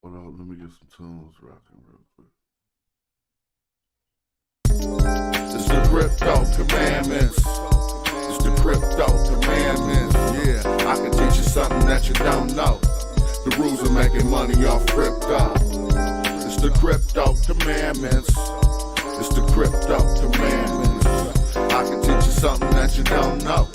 Hold on, let me get some tunes rocking real quick. It's the crypto commandments. It's the crypto commandments. Yeah, I can teach you something that you don't know. The rules of making money off crypto. It's the crypto commandments. It's the crypto commandments. I can teach you something that you don't know.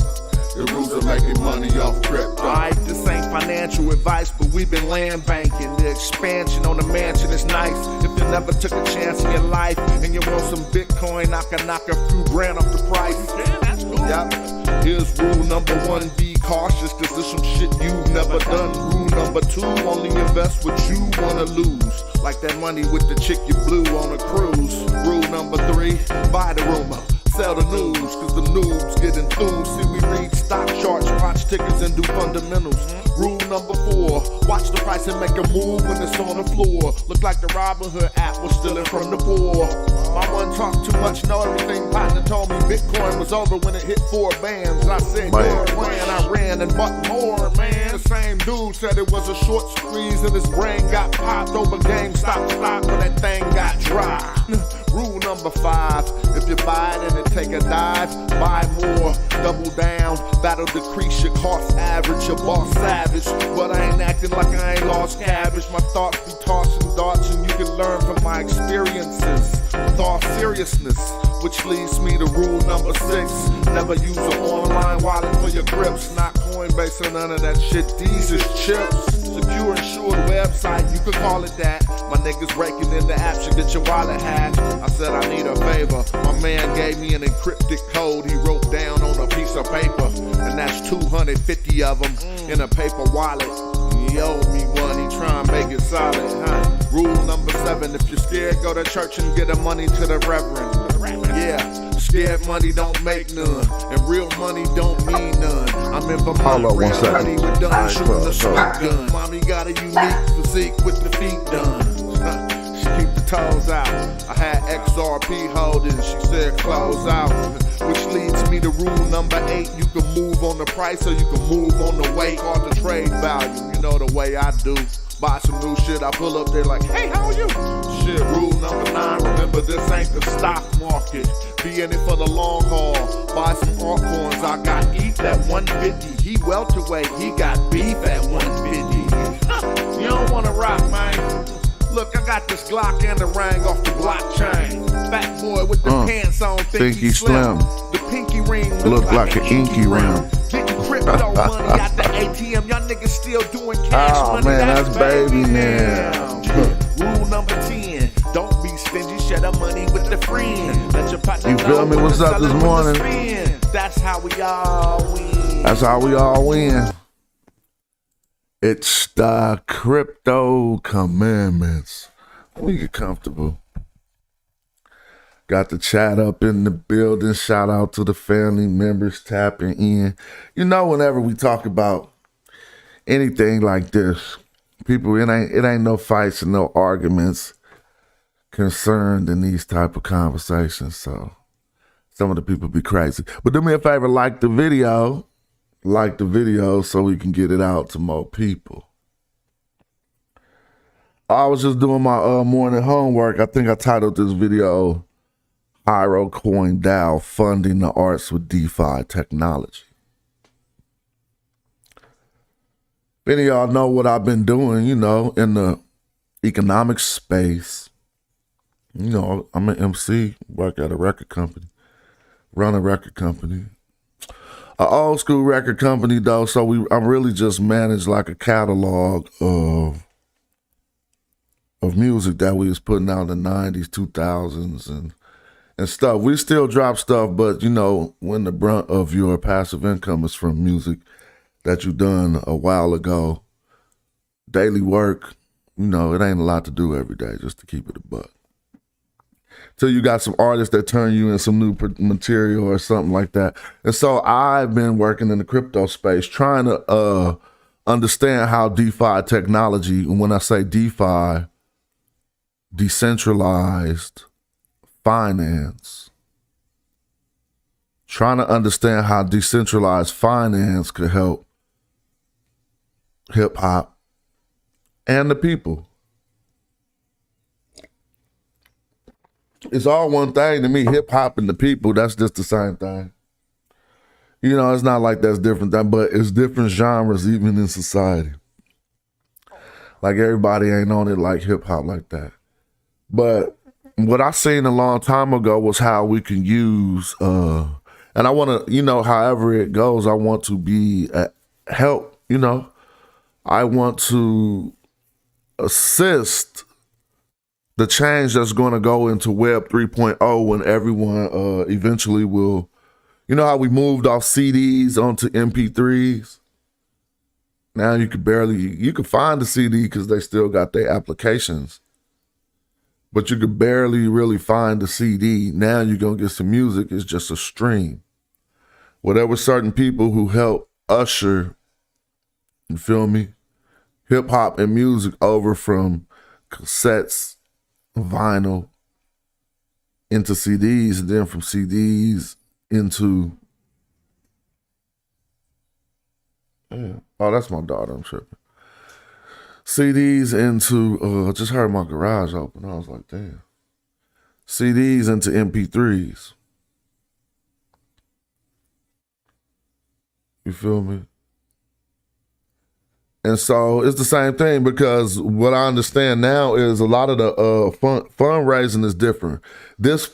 The rules of making money off crypto. Alright, this ain't financial advice, but we've been land banking. The expansion on the mansion is nice. If you never took a chance in your life and you want some Bitcoin, I can knock a few grand off the price. Yeah, that's cool. Yep. Here's rule number 1, be cautious, cause there's some shit you've never done. Rule number 2, only invest what you wanna lose. Like that money with the chick you blew on a cruise. Rule number 3, buy the rumor. Sell the news, cause the noobs get enthused. See, we read stock charts, watch tickers, and do fundamentals. Rule number 4, watch the price and make a move when it's on the floor. Look like the Robin Hood app was stealing from the poor. My one talk too much, know everything. Partner told me Bitcoin was over when it hit 4 bands. I said, you're playing, I ran and bought more, man. The same dude said it was a short squeeze and his brain got popped over GameStop stock when that thing got dry. Rule number 5, if you buy it and it take a dive, buy more, double down, that'll decrease your cost average, your boss savage, but I ain't acting like I ain't lost cabbage. My thoughts be tossing darts and you can learn from my experiences with all seriousness, which leads me to rule number 6, never use an online wallet for your grips, not Coinbase or none of that shit, these is chips. Secure insured website, you could call it that. My niggas breaking in the app should get your wallet hacked. I said I need a favor. My man gave me an encrypted code he wrote down on a piece of paper, and that's 250 of them in a paper wallet. He owed me one, he try and make it solid, huh? Rule number 7, if you're scared, go to church and get the money to the reverend. Yeah, scared money don't make none, and real money don't mean none. I'm in Vermont, real money with done shooting a shotgun. Mommy got a unique physique with the feet done. She keep the toes out. I had XRP holding, she said close out. Which leads me to rule number 8, you can move on the price or you can move on the weight or the trade value. You know the way I do. Buy some new shit, I pull up there like, hey, how are you? Shit, rule number 9, remember this ain't the stock market. Be in it for the long haul. Buy some altcoins, I got ETH at 150. He welterweight, he got beef at 150. You don't wanna rock, man. Look, I got this Glock and the ring off the blockchain. Fat boy with the pants on, think he slim. The pinky ring look like an inky ring. Getting crypto money out the ATM, y'all niggas still doing cash money. Man, that's baby now. Rule number 10, don't be stingy, share the money with the friend. Let your partner You feel me? What's up this morning? That's how we all win. That's how we all win. It's the crypto commandments. We get comfortable. Got the chat up in the building. Shout out to the family members tapping in. You know, whenever we talk about anything like this, people, it ain't no fights and no arguments concerned in these type of conversations. So some of the people be crazy. But do me a favor, like the video. Like the video so we can get it out to more people. I was just doing my morning homework. I think I titled this video Hierocoin DAO Funding the Arts with DeFi Technology. If any of y'all know what I've been doing, you know, in the economic space. You know, I'm an MC, work at a record company, run a record company. An old school record company though, so I'm really just managed like a catalog of music that we was putting out in the 90s, 2000s and stuff. We still drop stuff, but you know, when the brunt of your passive income is from music that you done a while ago, daily work, you know, it ain't a lot to do every day just to keep it a buck. Till you got some artists that turn you in some new material or something like that. And so I've been working in the crypto space trying to understand how DeFi technology, and when I say DeFi, decentralized finance, trying to understand how decentralized finance could help hip hop and the people. It's all one thing to me. Hip hop and the people, that's just the same thing. You know, it's not like that's different, but it's different genres even in society. Like everybody ain't on it like hip hop like that. But what I seen a long time ago was how we can use, and I want to, you know, however it goes, I want to be help. You know, I want to assist the change that's going to go into Web 3.0 when everyone eventually will. You know how we moved off CDs onto MP3s? Now you can find the CD because they still got their applications. But you could barely really find the CD. Now you're going to get some music. It's just a stream. Whatever certain people who help usher, you feel me, hip hop and music over from cassettes, vinyl, into CDs, and then from CDs into, oh, that's my daughter, I'm tripping. CDs into, just heard my garage open. I was like, damn. CDs into MP3s. You feel me? And so it's the same thing, because what I understand now is a lot of the fundraising is different. This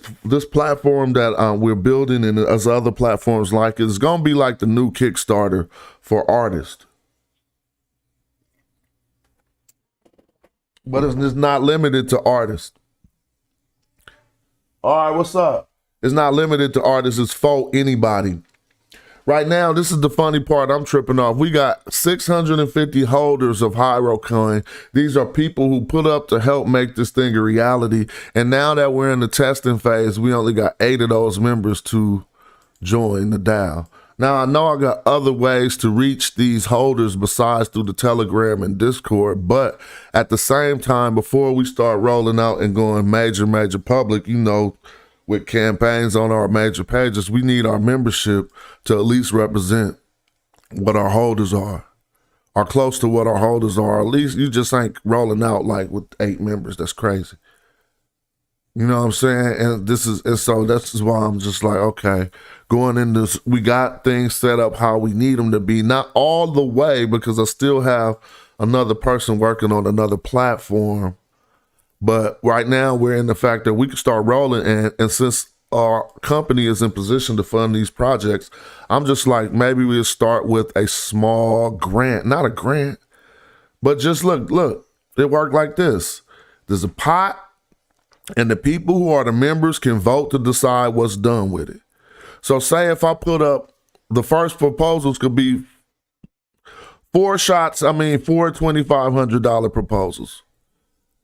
platform that we're building, and as other platforms like it, is going to be like the new Kickstarter for artists. But it's not limited to artists. All right, what's up? It's not limited to artists. It's for anybody. Right now, this is the funny part I'm tripping off. We got 650 holders of Hierocoin. These are people who put up to help make this thing a reality. And now that we're in the testing phase, we only got 8 of those members to join the DAO. Now, I know I got other ways to reach these holders besides through the Telegram and Discord, but at the same time, before we start rolling out and going major public, you know, with campaigns on our major pages, we need our membership to at least represent what our holders are, or close to what our holders are. At least you just ain't rolling out like with 8 members. That's crazy. You know what I'm saying? And so that's why I'm just like, okay, going in this, we got things set up how we need them to be. Not all the way, because I still have another person working on another platform. But right now we're in the fact that we can start rolling. And since our company is in position to fund these projects, I'm just like, maybe we'll start with a small grant, not a grant, but just look, it worked like this. There's a pot, and the people who are the members can vote to decide what's done with it. So say if I put up, the first proposals could be 4 $2,500 proposals.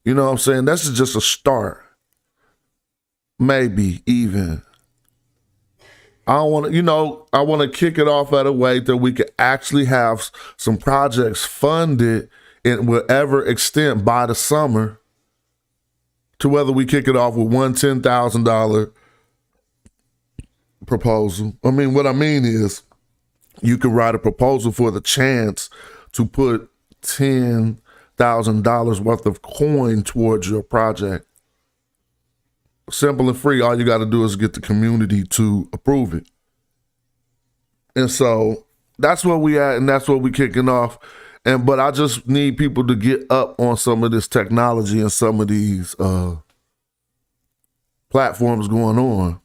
You know what I'm saying? This is just a start. Maybe even. I want to kick it off at a way that we could actually have some projects funded in whatever extent by the summer, to whether we kick it off with one $10,000 proposal. I mean, what I mean is, you can write a proposal for the chance to put $10,000 worth of coin towards your project. Simple and free. All you got to do is get the community to approve it. And so that's where we at, and that's what we kicking off. But I just need people to get up on some of this technology and some of these platforms going on.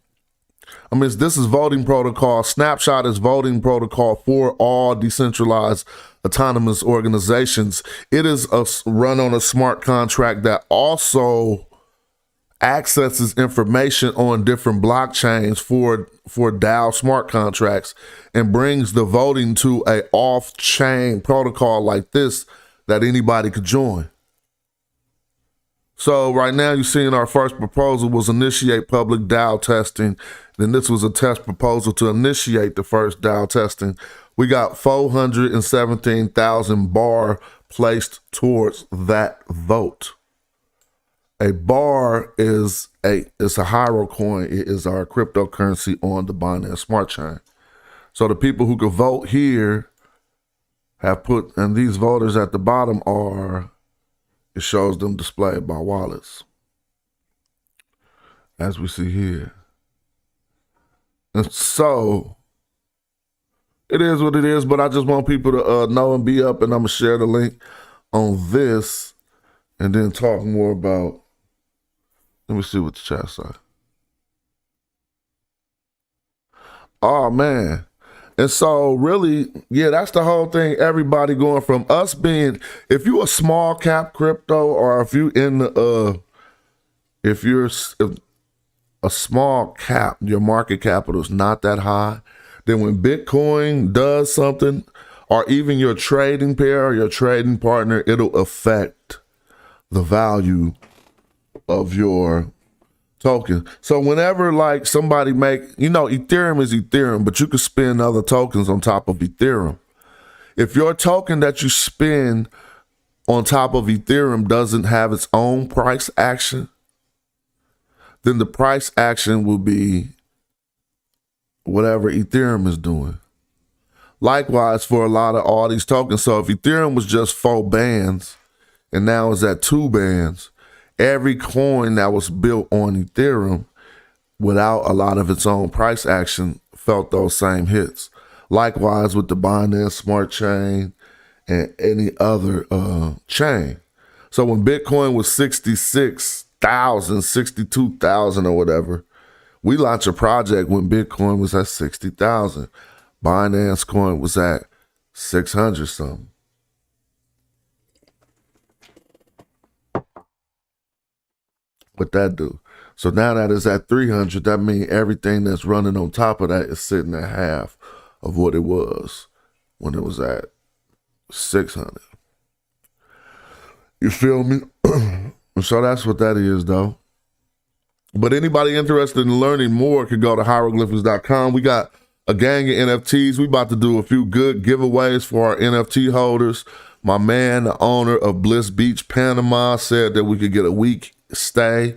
I mean, this is voting protocol. Snapshot is voting protocol for all decentralized autonomous organizations. It is run on a smart contract that also accesses information on different blockchains for DAO smart contracts, and brings the voting to a off-chain protocol like this that anybody could join. So right now you're seeing our first proposal was initiate public DAO testing. Then this was a test proposal to initiate the first DAO testing. We got 417,000 bar placed towards that vote. A bar is a Hierocoin. It is our cryptocurrency on the Binance Smart Chain. So the people who could vote here have put, and these voters at the bottom are, it shows them displayed by wallets. as we see here. And so it is what it is, but I just want people to know and be up, and I'm gonna share the link on this and then talk more about, let me see what the chat say. Oh man. And so really, yeah, that's the whole thing. Everybody going from us being, if you a small cap crypto, or if you in the if you're a small cap, your market capital is not that high, then when Bitcoin does something, or even your trading pair or your trading partner, it'll affect the value of your token. So whenever like somebody Ethereum is Ethereum, but you can spend other tokens on top of Ethereum. If your token that you spend on top of Ethereum doesn't have its own price action, then the price action will be whatever Ethereum is doing. Likewise for a lot of all these tokens. So if Ethereum was just 4 bands and now it's at 2 bands, every coin that was built on Ethereum without a lot of its own price action felt those same hits. Likewise with the Binance Smart Chain and any other chain. So when Bitcoin was 66,000, 62,000 or whatever, we launched a project when Bitcoin was at 60,000. Binance coin was at 600 something. What that do? So now that it's at 300, that means everything that's running on top of that is sitting at half of what it was when it was at 600. You feel me? So that's what that is, though. But anybody interested in learning more can go to hieroglyphics.com. We got a gang of NFTs. We about to do a few good giveaways for our NFT holders. My man, the owner of Bliss Beach, Panama, said that we could get a week stay.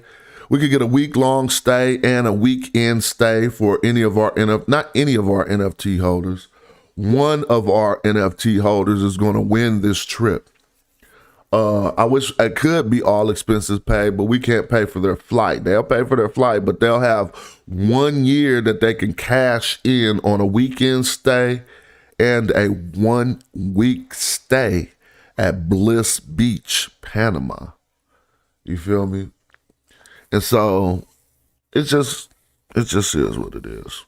We could get a week-long stay and a weekend stay for any of our not any of our NFT holders. One of our NFT holders is going to win this trip. I wish it could be all expenses paid, but we can't pay for their flight. They'll pay for their flight, but they'll have 1 year that they can cash in on a weekend stay and a 1 week stay at Bliss Beach, Panama. You feel me? And so it just is what it is.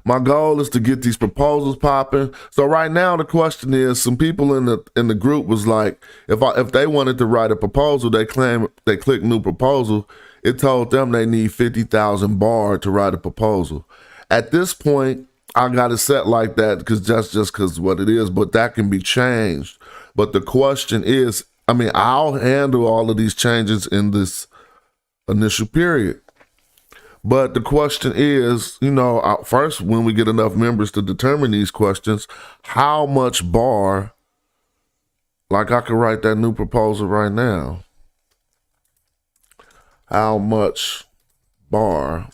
My goal is to get these proposals popping. So right now the question is, some people in the group was like, if they wanted to write a proposal, they click new proposal. It told them they need 50,000 bar to write a proposal. At this point, I got it set like that because that's just because what it is, but that can be changed. But the question is, I'll handle all of these changes in this initial period. But the question is, first, when we get enough members to determine these questions, how much bar, like I could write that new proposal right now. How much bar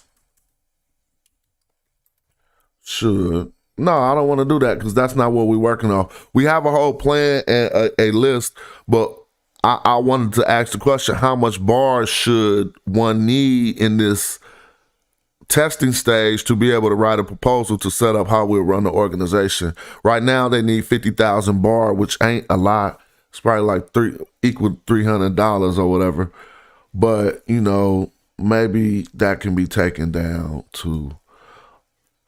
should, no, I don't want to do that because that's not what we're working on. We have a whole plan and a list, but I wanted to ask the question, how much bar should one need in this testing stage to be able to write a proposal to set up how we'll run the organization. Right now they need 50,000 bar, which ain't a lot. It's probably like equal $300 or whatever. But, maybe that can be taken down to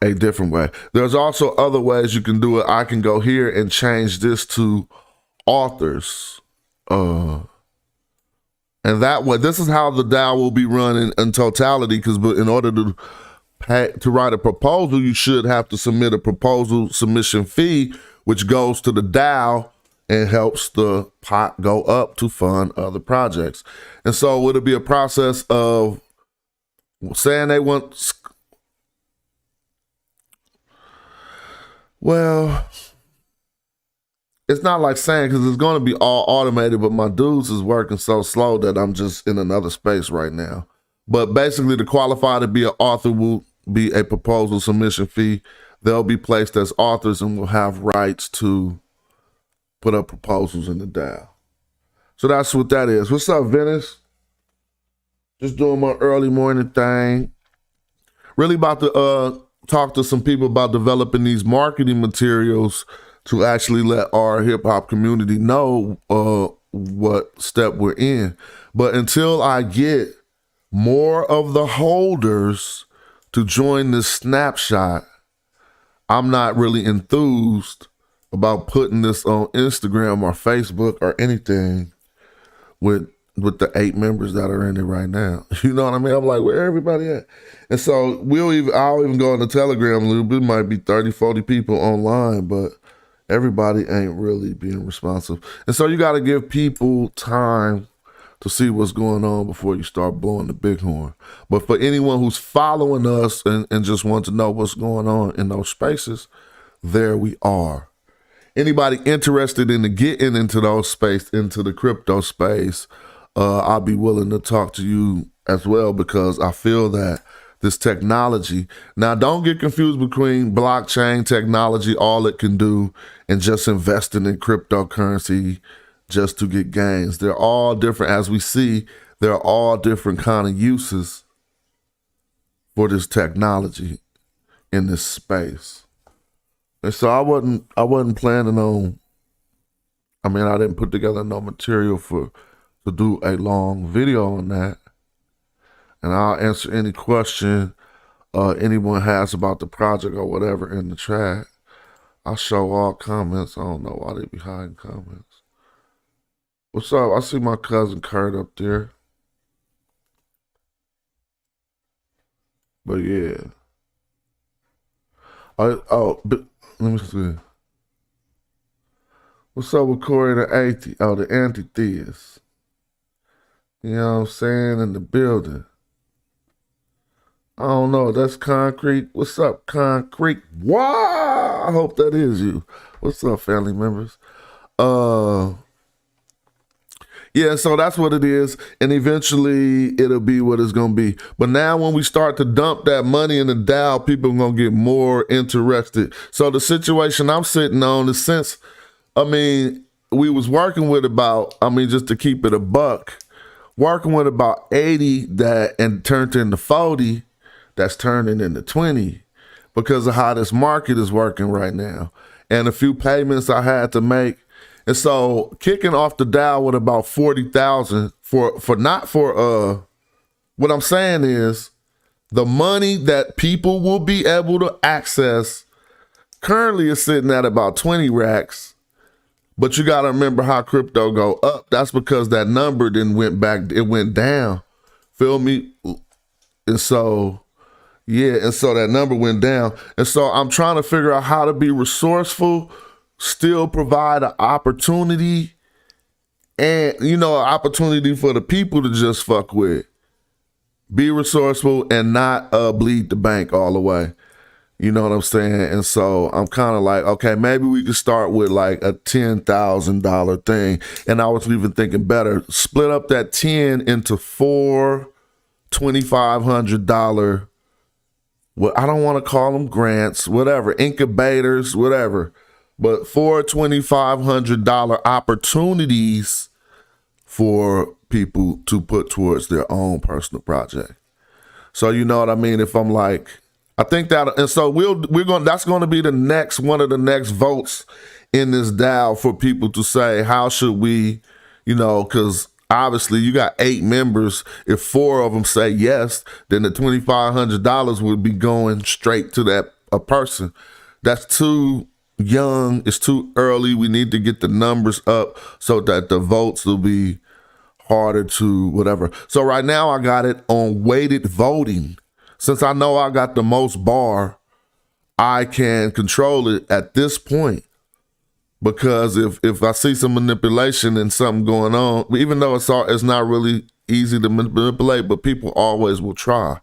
a different way. There's also other ways you can do it. I can go here and change this to authors. And that way, this is how the DAO will be run in totality, because in order to write a proposal, you should have to submit a proposal submission fee, which goes to the DAO and helps the pot go up to fund other projects. And so it'll be a process of saying they want, well, it's not like saying, because it's going to be all automated, but my dudes is working so slow that I'm just in another space right now. But basically, to qualify to be an author will be a proposal submission fee. They'll be placed as authors and will have rights to put up proposals in the DAO. So that's what that is. What's up, Venice? Just doing my early morning thing. Really about to talk to some people about developing these marketing materials to actually let our hip hop community know what step we're in. But until I get more of the holders to join this snapshot, I'm not really enthused about putting this on Instagram or Facebook or anything with the 8 members that are in it right now. You know what I mean? I'm like, where everybody at? And so I'll even go on the Telegram a little bit. It might be 30, 40 people online, but everybody ain't really being responsive. And so you got to give people time to see what's going on before you start blowing the bighorn. But for anyone who's following us and just wants to know what's going on in those spaces, there we are. Anybody interested in getting into those space, into the crypto space, I'll be willing to talk to you as well, because I feel that this technology, now don't get confused between blockchain technology, all it can do, and just investing in cryptocurrency just to get gains. They're all different. As we see, they're all different kind of uses for this technology in this space. And so I wasn't planning on, I didn't put together no material to do a long video on that. And I'll answer any question anyone has about the project or whatever in the chat. I'll show all comments. I don't know why they be hiding comments. What's up? I see my cousin Kurt up there. But yeah. But let me see. What's up with Corey the anti-theist? You know what I'm saying? In the building. I don't know. That's Concrete. What's up, Concrete? Wow! I hope that is you. What's up, family members? Yeah, so that's what it is. And eventually it'll be what it's going to be. But now when we start to dump that money in the DAO, people are going to get more interested. So the situation I'm sitting on is, since, we was working with about, just to keep it a buck, working with about 80 that and turned into 40 that's turning into 20 because of how this market is working right now. And a few payments I had to make. And so kicking off the DAO with about 40,000 what I'm saying is the money that people will be able to access currently is sitting at about 20 racks. But you got to remember how crypto go up. That's because that number then went back, it went down. Feel me? And so, yeah, and so that number went down. And so I'm trying to figure out how to be resourceful, still provide an opportunity, and, an opportunity for the people to just fuck with. Be resourceful and not bleed the bank all the way. You know what I'm saying? And so I'm kind of like, okay, maybe we could start with like a $10,000 thing. And I was even thinking better, split up that 10 into 4 $2,500, well, I don't want to call them grants, whatever, incubators, whatever, but 4 $2,500 opportunities for people to put towards their own personal project. So you know what I mean? If I'm like, I think that, and so that's going to be the next, one of the next votes in this DAO for people to say, how should we, because obviously you got 8 members. If 4 of them say yes, then the $2,500 would be going straight to that a person. That's too young. It's too early. We need to get the numbers up so that the votes will be harder to whatever. So right now I got it on weighted voting. Since I know I got the most bar, I can control it at this point. Because if I see some manipulation and something going on, even though it's not really easy to manipulate, but people always will try.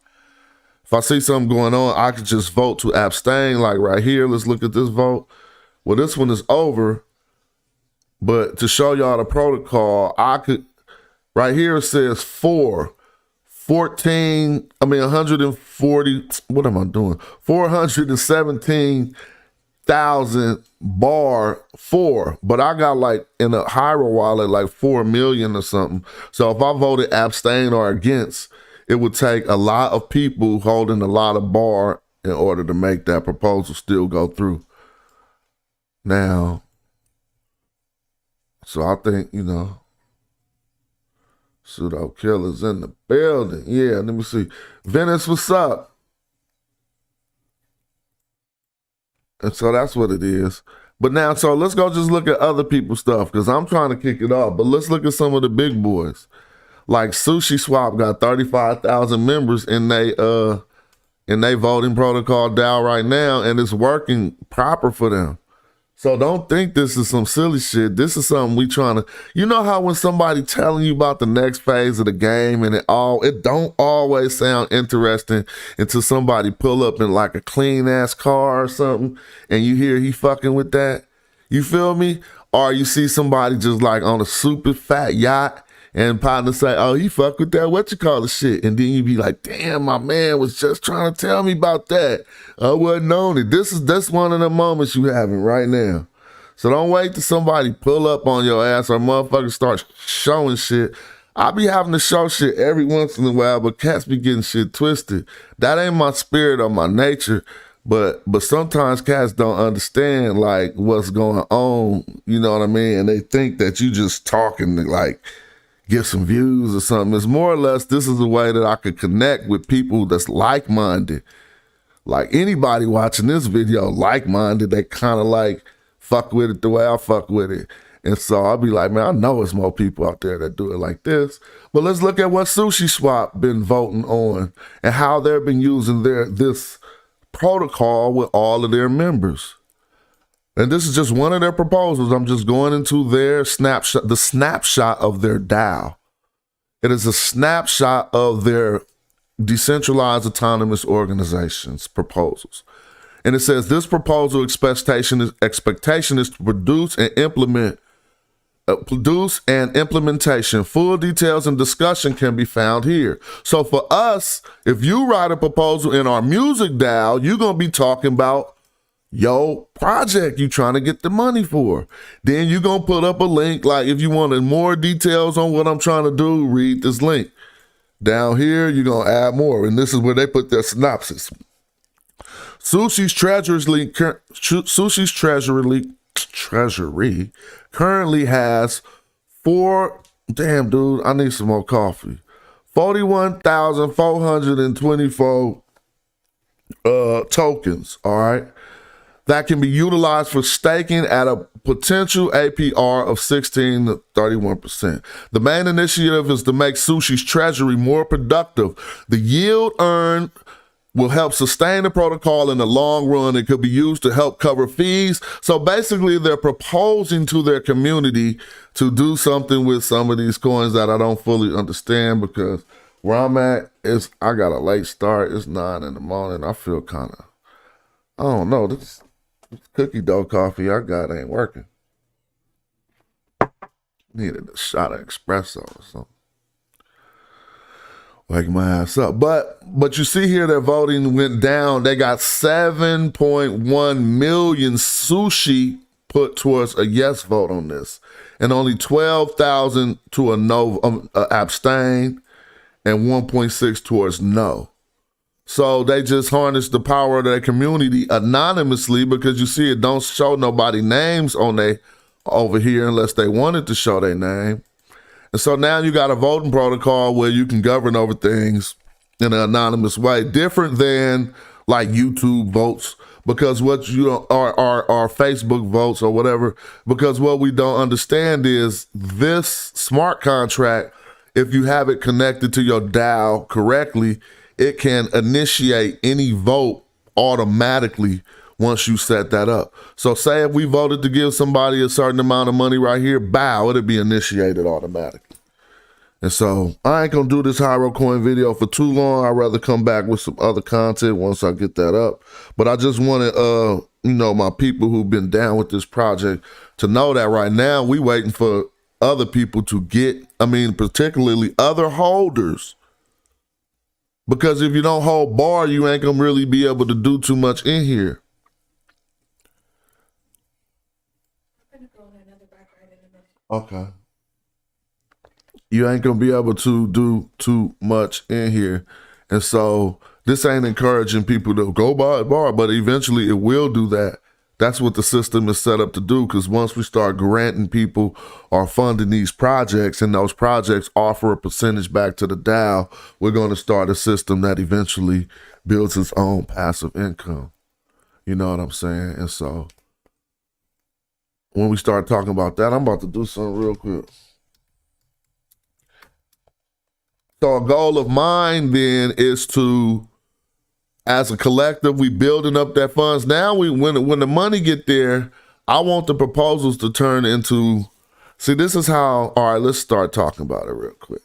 If I see something going on, I could just vote to abstain. Like right here, let's look at this vote. Well, this one is over. But to show y'all the protocol, I could, right here it says 140, what am I doing? 417,000 bar 4, but I got like in a Hierocoin wallet like 4 million or something. So if I voted abstain or against, it would take a lot of people holding a lot of bar in order to make that proposal still go through. Now, so I think, you know, pseudo killers in the building. Yeah, let me see. Venice, what's up? And so that's what it is. But now, so let's go just look at other people's stuff because I'm trying to kick it off. But let's look at some of the big boys. Like Sushi Swap got 35,000 members in they voting protocol DAO right now, and it's working proper for them. So don't think this is some silly shit. This is something we trying to, you know how when somebody telling you about the next phase of the game and it don't always sound interesting until somebody pull up in like a clean ass car or something and you hear he fucking with that. You feel me? Or you see somebody just like on a super fat yacht and partner say, oh, he fuck with that, what you call the shit? And then you be like, damn, my man was just trying to tell me about that. I wasn't on it. That's one of the moments you having right now. So don't wait till somebody pull up on your ass or motherfuckers start showing shit. I be having to show shit every once in a while, but cats be getting shit twisted. That ain't my spirit or my nature. But sometimes cats don't understand like what's going on, you know what I mean? And they think that you just talking to like get some views or something. It's more or less, this is a way that I could connect with people that's like-minded. Like anybody watching this video, like-minded, they kind of like fuck with it the way I fuck with it. And so I'll be like, man, I know there's more people out there that do it like this. But let's look at what Sushi Swap been voting on and how they've been using this protocol with all of their members. And this is just one of their proposals. I'm just going into their snapshot, the snapshot of their DAO. It is a snapshot of their decentralized autonomous organizations proposals. And it says this proposal expectation is to produce and implementation. Full details and discussion can be found here. So for us, if you write a proposal in our music DAO, you're going to be talking about your project you trying to get the money for. Then you're going to put up a link. Like if you wanted more details on what I'm trying to do, read this link. Down here, you're going to add more. And this is where they put their synopsis. Sushi's treasury currently has damn dude, I need some more coffee. 41,424 tokens, all right? That can be utilized for staking at a potential APR of 16 to 31%. The main initiative is to make Sushi's treasury more productive. The yield earned will help sustain the protocol in the long run. It could be used to help cover fees. So basically, they're proposing to their community to do something with some of these coins that I don't fully understand because where I'm at is I got a late start. It's 9 in the morning. I feel kind of, I don't know, this cookie dough coffee I got ain't working. Needed a shot of espresso or something. Wake my ass up. But you see here their voting went down. They got 7.1 million Sushi put towards a yes vote on this. And only 12,000 to a no, abstain, and 1.6 towards no. So they just harnessed the power of their community anonymously because you see it don't show nobody names on they over here unless they wanted to show their name. And so now you got a voting protocol where you can govern over things in an anonymous way, different than like YouTube votes, because what you are Facebook votes or whatever, because what we don't understand is this smart contract, if you have it connected to your DAO correctly, it can initiate any vote automatically once you set that up. So say if we voted to give somebody a certain amount of money right here, bow, it'll be initiated automatically. And so I ain't gonna do this Hierocoin video for too long. I'd rather come back with some other content once I get that up. But I just wanted, my people who've been down with this project to know that right now we waiting for other people to get, particularly other holders. Because if you don't hold bar, you ain't gonna really be able to do too much in here. Okay. you ain't gonna be able to do too much in here. And so this ain't encouraging people to go buy a bar, but eventually it will do that. That's what the system is set up to do, because once we start granting people or funding these projects and those projects offer a percentage back to the DAO, we're going to start a system that eventually builds its own passive income. You know what I'm saying? And so when we start talking about that, I'm about to do something real quick. So a goal of mine then is to, as a collective, we building up that funds. Now when the money get there, I want the proposals to turn into, see, this is how, all right, let's start talking about it real quick.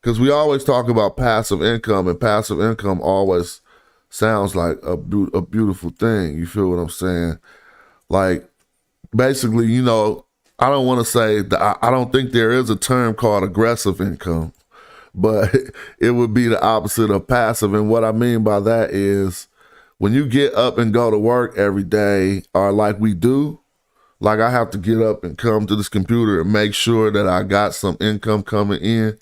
Because we always talk about passive income, and passive income always sounds like a beautiful thing. You feel what I'm saying? Like, basically, you know, I don't want to say that I don't think there is a term called aggressive income, but it would be the opposite of passive. And what I mean by that is when you get up and go to work every day, or like we do, like I have to get up and come to this computer and make sure that I got some income coming in.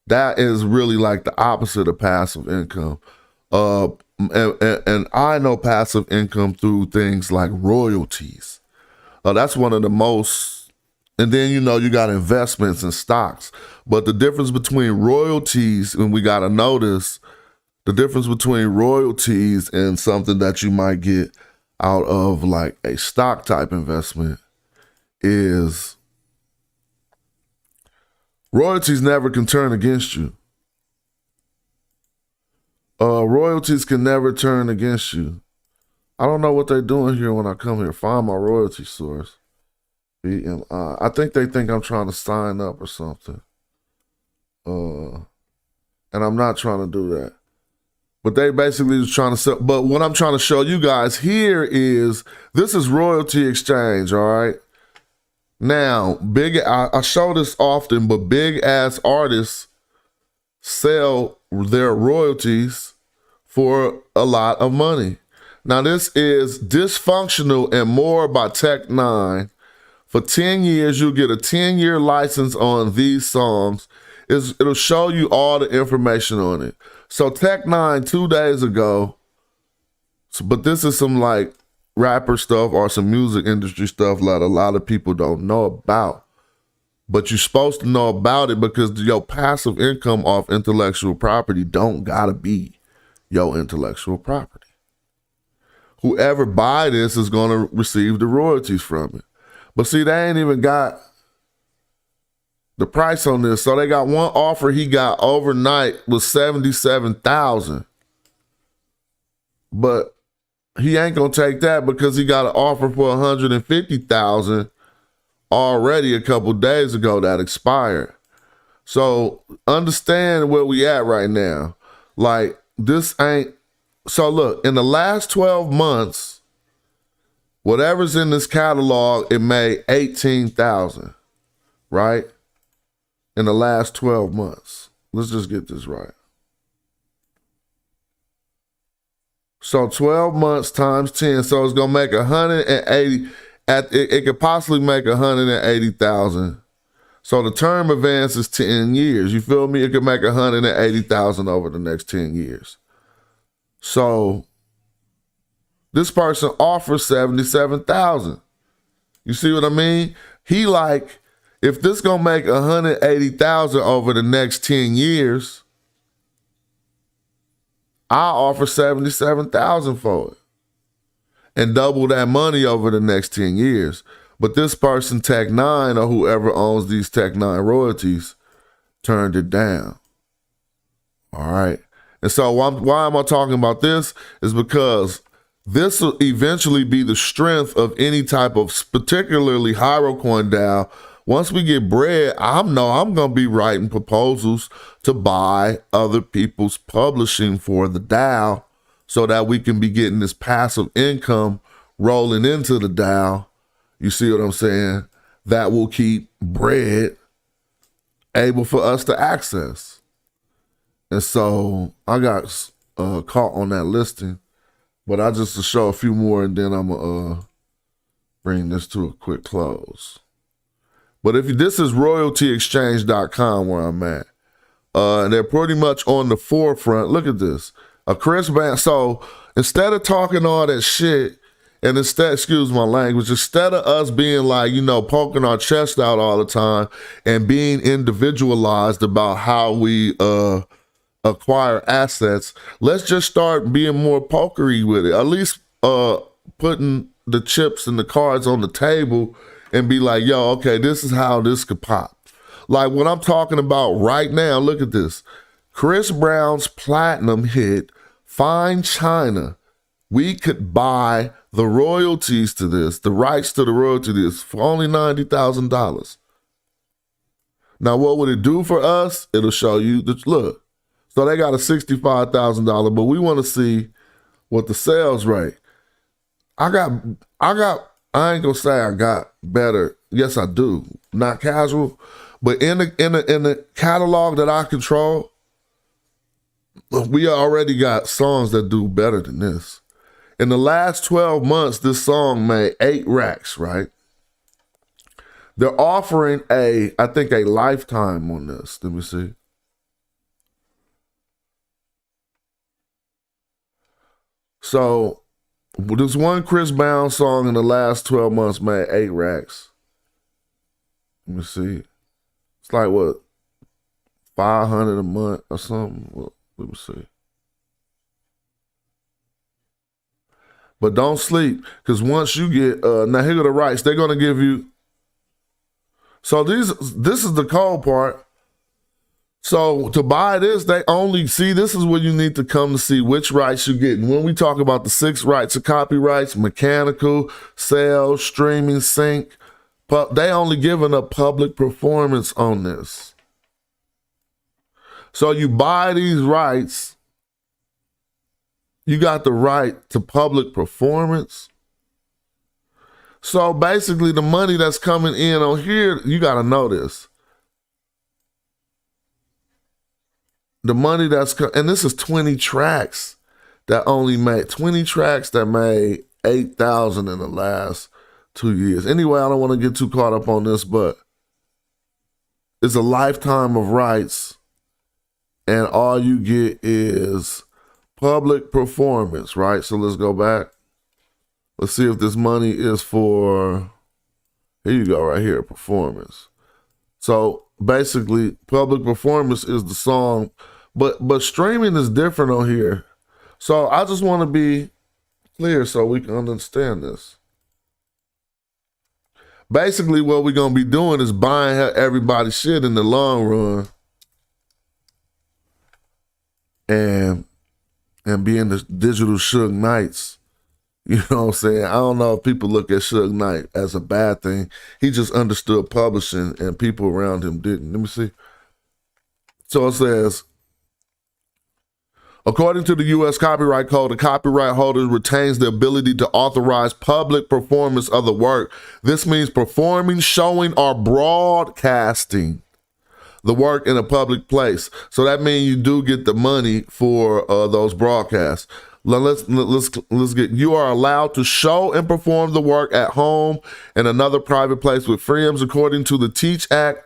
That is really like the opposite of passive income. And I know passive income through things like royalties. That's one of the most. And then, you know, you got investments and stocks. But the difference between royalties, and we got to notice the difference between royalties and something that you might get out of like a stock type investment, is royalties never can turn against you. Royalties can never turn against you. I don't know what they're doing here when I come here. Find my royalty source. BMI. I think they think I'm trying to sign up or something. And I'm not trying to do that. But they basically just trying to sell. But what I'm trying to show you guys here is, this is royalty exchange, all right? Now, I show this often, but big ass artists sell their royalties for a lot of money. Now, this is Dysfunctional and More by Tech9. For 10 years, you'll get a 10-year license on these songs. It'll show you all the information on it. So Tech9 2 days ago, but this is some like rapper stuff or some music industry stuff that a lot of people don't know about. But you're supposed to know about it because your passive income off intellectual property don't gotta be your intellectual property. Whoever buy this is gonna receive the royalties from it. But see, they ain't even got the price on this. So they got one offer he got overnight was $77,000. But he ain't gonna take that because he got an offer for $150,000 already a couple days ago that expired. So understand where we at right now. Like, this ain't, so look, in the last 12 months, whatever's in this catalog, it made $18,000, right? In the last 12 months. Let's just get this right. So 12 months times 10, so it's gonna make 180. It could possibly make 180,000. So the term advance is 10 years. You feel me? It could make 180,000 over the next 10 years. So this person offers 77,000. You see what I mean? He like, if this gonna make 180,000 over the next 10 years, I offer 77,000 for it and double that money over the next 10 years. But this person, Tech9, or whoever owns these Tech9 royalties, turned it down. All right. And so why am I talking about this? Is because this will eventually be the strength of any type of, particularly Hierocoin DAO. Once we get bread, I know I'm going to be writing proposals to buy other people's publishing for the DAO so that we can be getting this passive income rolling into the DAO. You see what I'm saying? That will keep bread able for us to access. And so I got caught on that listing, but I just to show a few more and then I'm going to bring this to a quick close. But if this is royaltyexchange.com where I'm at. And they're pretty much on the forefront. Look at this. A Chris Brown. So instead of talking all that shit, and instead, excuse my language, instead of us being like, poking our chest out all the time and being individualized about how we acquire assets, let's just start being more pokery with it. At least putting the chips and the cards on the table and be like, yo, okay, this is how this could pop. Like what I'm talking about right now, look at this. Chris Brown's platinum hit, Fine China. We could buy the royalties to this, the rights to the royalty to this, for only $90,000. Now, what would it do for us? It'll show you the look. So they got a $65,000, but we want to see what the sales rate. I ain't gonna say I got better. Yes, I do. Not casual. But in the catalog that I control, we already got songs that do better than this. In the last 12 months, this song made 8 racks, right? They're offering I think a lifetime on this. Let me see. So this one Chris Brown song in the last 12 months made 8 racks. Let me see. It's like what, 500 a month or something. Well, let me see. But don't sleep, because once you get now here are the rights, they're gonna give you. So this is the cold part. So to buy this, they only see, this is where you need to come to see which rights you get. And when we talk about the 6 rights of copyrights, mechanical, sales, streaming, sync, but they only giving a public performance on this. So you buy these rights, you got the right to public performance. So basically the money that's coming in on here, you got to know this. The money and this is 20 tracks that only made, 20 tracks that made 8,000 in the last 2 years. Anyway, I don't want to get too caught up on this, but it's a lifetime of rights and all you get is public performance, right? So let's go back. Let's see if this money is for, here you go, right here, performance. So basically, public performance is the song, but streaming is different on here. So I just want to be clear so we can understand this. Basically, what we're going to be doing is buying everybody's shit in the long run and being the digital Suge Knights. You know what I'm saying? I don't know if people look at Suge Knight as a bad thing. He just understood publishing and people around him didn't. Let me see. So it says, according to the U.S. Copyright Code, the copyright holder retains the ability to authorize public performance of the work. This means performing, showing, or broadcasting the work in a public place. So that means you do get the money for those broadcasts. Let's get, you are allowed to show and perform the work at home and another private place with freedoms according to the Teach Act.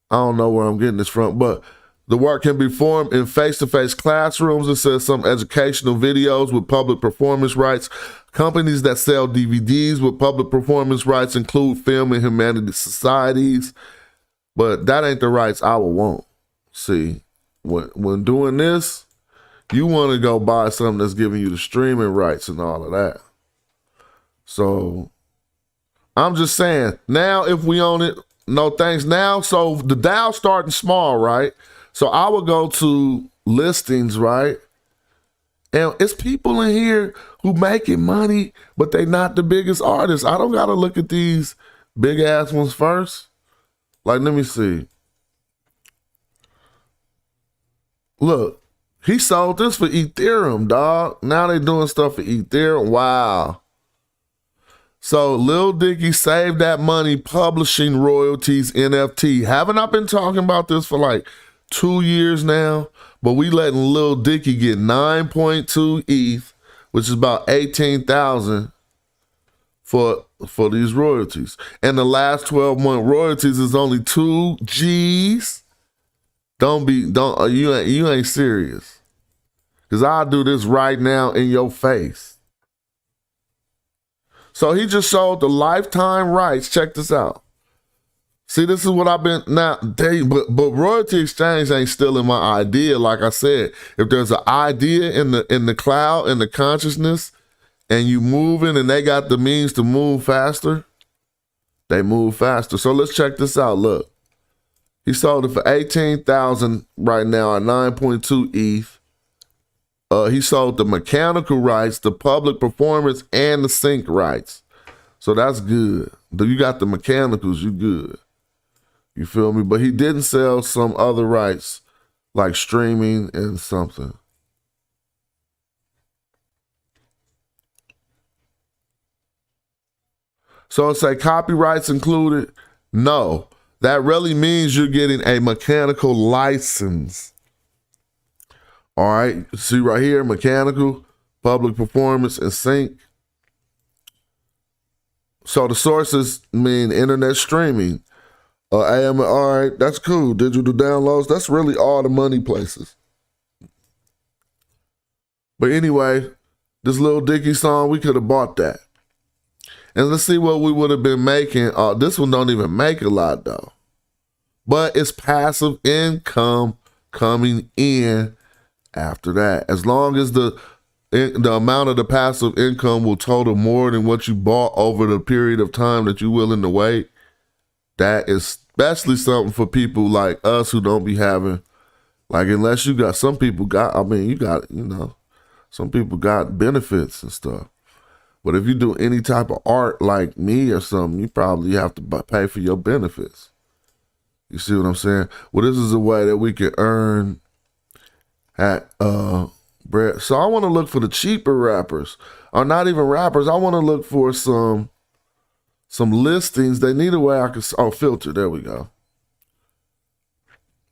I don't know where I'm getting this from, but the work can be performed in face-to-face classrooms. It says some educational videos with public performance rights. Companies that sell DVDs with public performance rights include film and humanities societies, but that ain't the rights I would want. See, when doing this, you want to go buy something that's giving you the streaming rights and all of that. So I'm just saying, now if we own it, no thanks now. So the DAO starting small, right? So I would go to listings, right? And it's people in here who making money, but they not the biggest artists. I don't got to look at these big ass ones first. Like, let me see. Look. He sold this for Ethereum, dog. Now they doing stuff for Ethereum. Wow. So Lil Dicky saved that money publishing royalties NFT. Haven't I been talking about this for like 2 years now? But we letting Lil Dicky get 9.2 ETH, which is about 18,000 for for these royalties. And the last 12-month royalties is only 2 G's. You ain't serious. Cause I'll do this right now in your face. So he just sold the lifetime rights. Check this out. See, this is what I've been but royalty exchange ain't stealing my idea. Like I said, if there's an idea in the cloud, in the consciousness, and you moving and they got the means to move faster, they move faster. So let's check this out. Look, he sold it for $18,000 right now at 9.2 ETH. He sold the mechanical rights, the public performance, and the sync rights. So that's good. You got the mechanicals, you good. You feel me? But he didn't sell some other rights like streaming and something. So it's like copyrights included? No. That really means you're getting a mechanical license. All right. See right here, mechanical, public performance, and sync. So the sources mean internet streaming. AM, all right, that's cool. Digital downloads, that's really all the money places. But anyway, this Lil Dicky song, we could have bought that. And let's see what we would have been making. This one don't even make a lot though. But it's passive income coming in after that. As long as the amount of the passive income will total more than what you bought over the period of time that you're willing to wait, that is especially something for people like us who don't be having, like, unless you got, some people got, I mean, you got, you know, some people got benefits and stuff. But if you do any type of art like me or something, you probably have to pay for your benefits. You see what I'm saying? Well, this is a way that we can earn at bread. So I want to look for the cheaper rappers, or not even rappers. I want to look for some listings. They need a way I can, filter. There we go.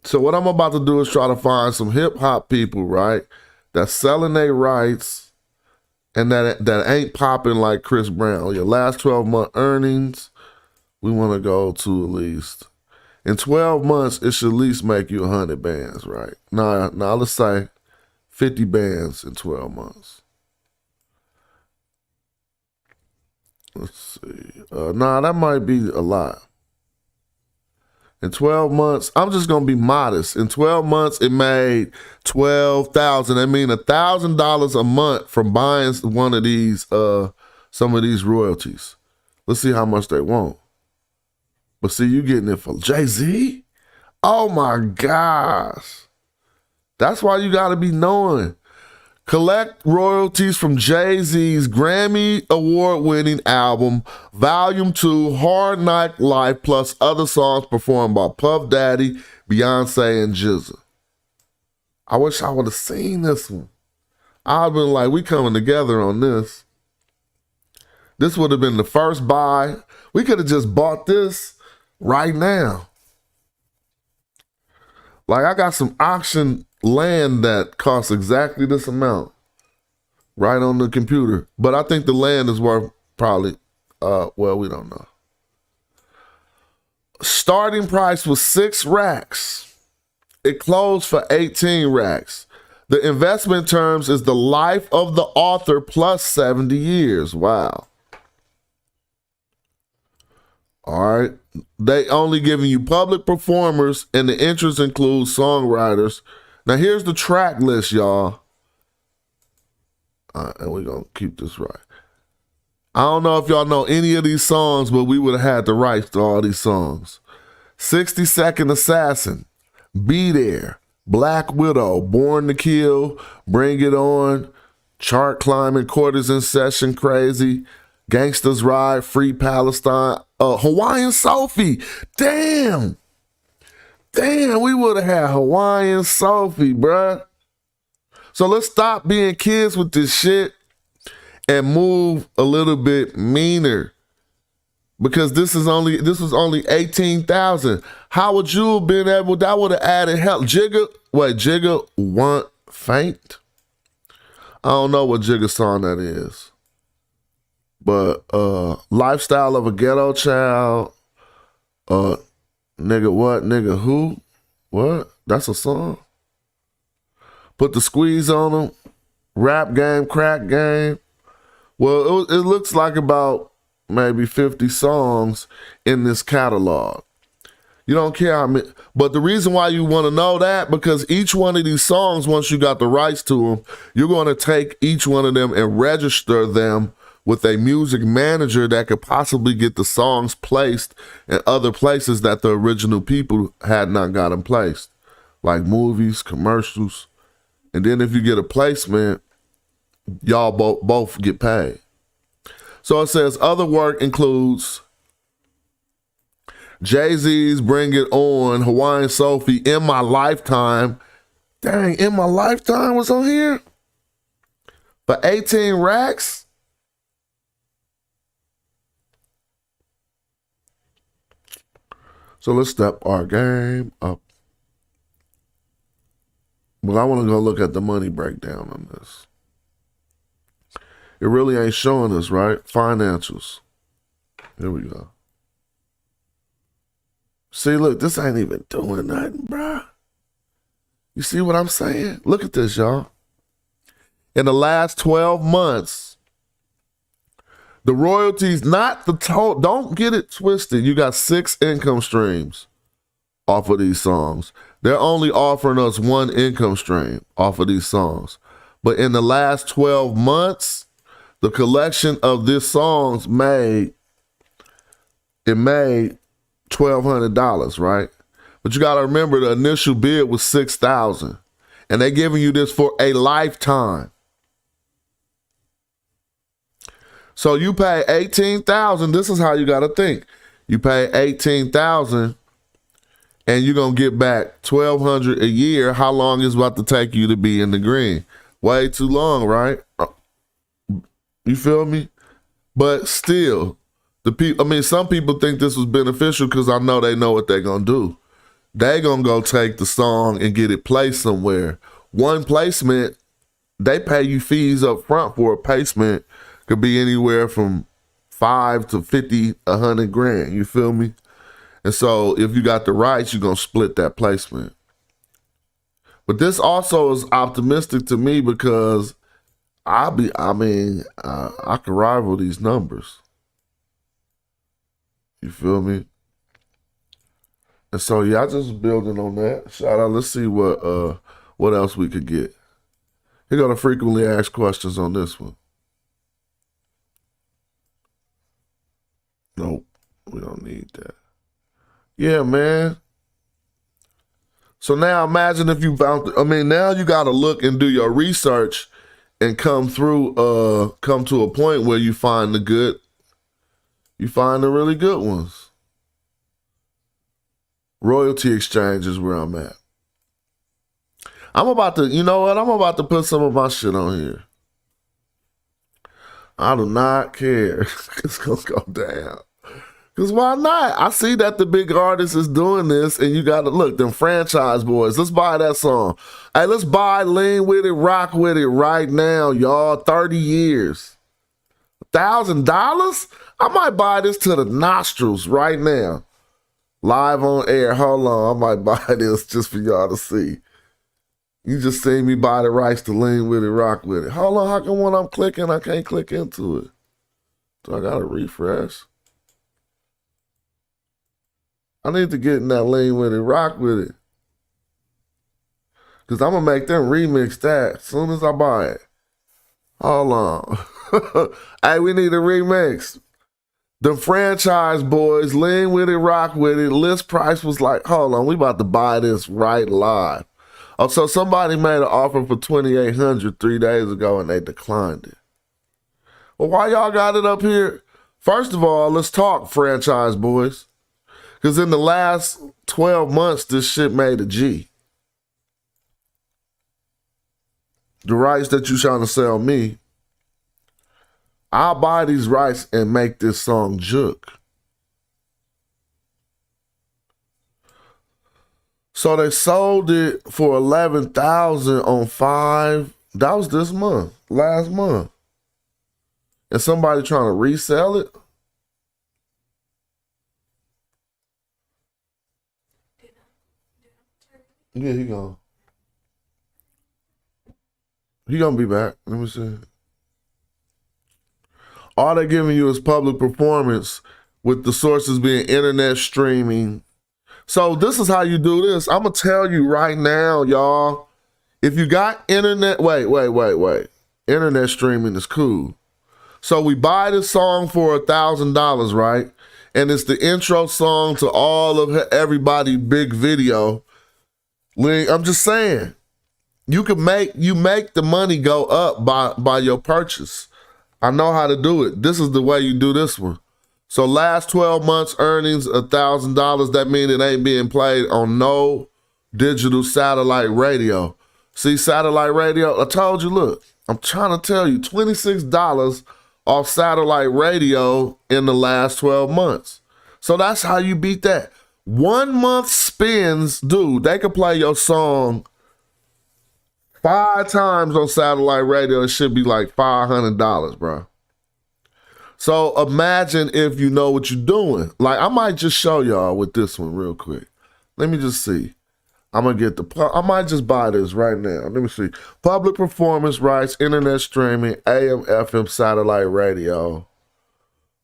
So what I'm about to do is try to find some hip hop people, right, that's selling their rights and that ain't popping like Chris Brown. Your last 12-month earnings, we want to go to at least, in 12 months, it should at least make you 100 bands, right? Now let's say 50 bands in 12 months. Let's see. That might be a lot. In 12 months, I'm just going to be modest. In 12 months, it made $12,000. I mean, $1,000 a month from buying one of these, some of these royalties. Let's see how much they want. But see, you getting it for Jay-Z? Oh my gosh. That's why you got to be knowing. Collect royalties from Jay-Z's Grammy Award-winning album, Volume 2, Hard Knock Life, plus other songs performed by Puff Daddy, Beyonce, and GZA. I wish I would have seen this one. I've been like, we coming together on this. This would have been the first buy. We could have just bought this right now. Like, I got some auction land that costs exactly this amount right on the computer. But I think the land is worth probably, we don't know. Starting price was 6 racks. It closed for 18 racks. The investment terms is the life of the author plus 70 years. Wow. All right. They only giving you public performers, and the interest includes songwriters. Now, here's the track list, y'all. All right, and we're going to keep this right. I don't know if y'all know any of these songs, but we would have had the rights to all these songs. 60 Second Assassin, Be There, Black Widow, Born to Kill, Bring It On, Chart Climbing, Quarters in Session, Crazy, Gangsters Ride, Free Palestine, Hawaiian Sophie. Damn, we would have had Hawaiian Sophie, bruh. So let's stop being kids with this shit and move a little bit meaner. Because this was only 18,000. How would you have been able, that would have added help. Jigga Want Faint? I don't know what Jigga song that is. But Lifestyle of a Ghetto Child, Nigga What, Nigga Who, what? That's a song. Put the Squeeze on them. Rap Game, Crack Game. Well, it looks like about maybe 50 songs in this catalog. You don't care how many, but the reason why you want to know that, because each one of these songs, once you got the rights to them, you're going to take each one of them and register them with a music manager that could possibly get the songs placed in other places that the original people had not gotten placed, like movies, commercials. And then if you get a placement, y'all both get paid. So it says other work includes Jay-Z's Bring It On, Hawaiian Sophie, In My Lifetime. Dang, In My Lifetime was on here? For 18 racks? So let's step our game up. But I want to go look at the money breakdown on this. It really ain't showing us, right? Financials. Here we go. See, look, this ain't even doing nothing, bruh. You see what I'm saying? Look at this, y'all. In the last 12 months, the royalties, not the total, don't get it twisted. You got 6 income streams off of these songs. They're only offering us 1 income stream off of these songs. But in the last 12 months, the collection of these songs made $1,200, right? But you got to remember the initial bid was $6,000, and they're giving you this for a lifetime. So you pay $18,000. This is how you got to think. You pay $18,000, and you're gonna get back $1,200 a year. How long is it about to take you to be in the green? Way too long, right? You feel me? But still, some people think this was beneficial because I know they know what they're gonna do. They gonna go take the song and get it placed somewhere. One placement, they pay you fees up front for a placement. Could be anywhere from 5 to 50, 100 grand. You feel me? And so if you got the rights, you're gonna split that placement. But this also is optimistic to me because I can rival these numbers. You feel me? And so yeah, I just building on that. Shout out. Let's see what else we could get. You're gonna frequently ask questions on this one. Nope, we don't need that. Yeah, man. So now imagine if you found, now you got to look and do your research and come to a point where you find the really good ones. Royalty exchange is where I'm at. I'm about to put some of my shit on here. I do not care. It's going to go down. Because why not? I see that the big artist is doing this, and you got to look, them franchise boys. Let's buy that song. Hey, let's buy Lean With It, Rock With It right now, y'all. 30 years. $1,000? I might buy this to the nostrils right now. Live on air. Hold on. I might buy this just for y'all to see. You just seen me buy the rights to Lean With It, Rock With It. Hold on. How come when I'm clicking, I can't click into it? Do I got to refresh? I need to get in that Lean With It, Rock With It. Because I'm going to make them remix that as soon as I buy it. Hold on. Hey, we need a remix. The franchise boys, Lean With It, Rock With It. List price was like, hold on, we about to buy this right live. Oh, so somebody made an offer for $2,800 3 days ago and they declined it. Well, why y'all got it up here? First of all, let's talk franchise boys. Because in the last 12 months, this shit made a G. The rights that you trying to sell me, I'll buy these rights and make this song juke. So they sold it for $11,000 on 5. That was this month, last month. and somebody trying to resell it. Yeah, he gone. He gonna be back. Let me see. All they're giving you is public performance, with the sources being internet streaming. So this is how you do this. I'm gonna tell you right now, y'all. If you got internet, wait. Internet streaming is cool. So we buy this song for $1,000, right? And it's the intro song to all of everybody's big video. I'm just saying, you make the money go up by your purchase. I know how to do it. This is the way you do this one. So last 12 months earnings, $1,000. That means it ain't being played on no digital satellite radio. See, satellite radio, I told you, look, I'm trying to tell you, $26 off satellite radio in the last 12 months. So that's how you beat that. 1 month spins, dude, they could play your song 5 times on satellite radio. It should be like $500, bro. So imagine if you know what you're doing. Like, I might just show y'all with this one real quick. Let me just see. I might just buy this right now. Let me see. Public performance rights, internet streaming, AM, FM, satellite radio,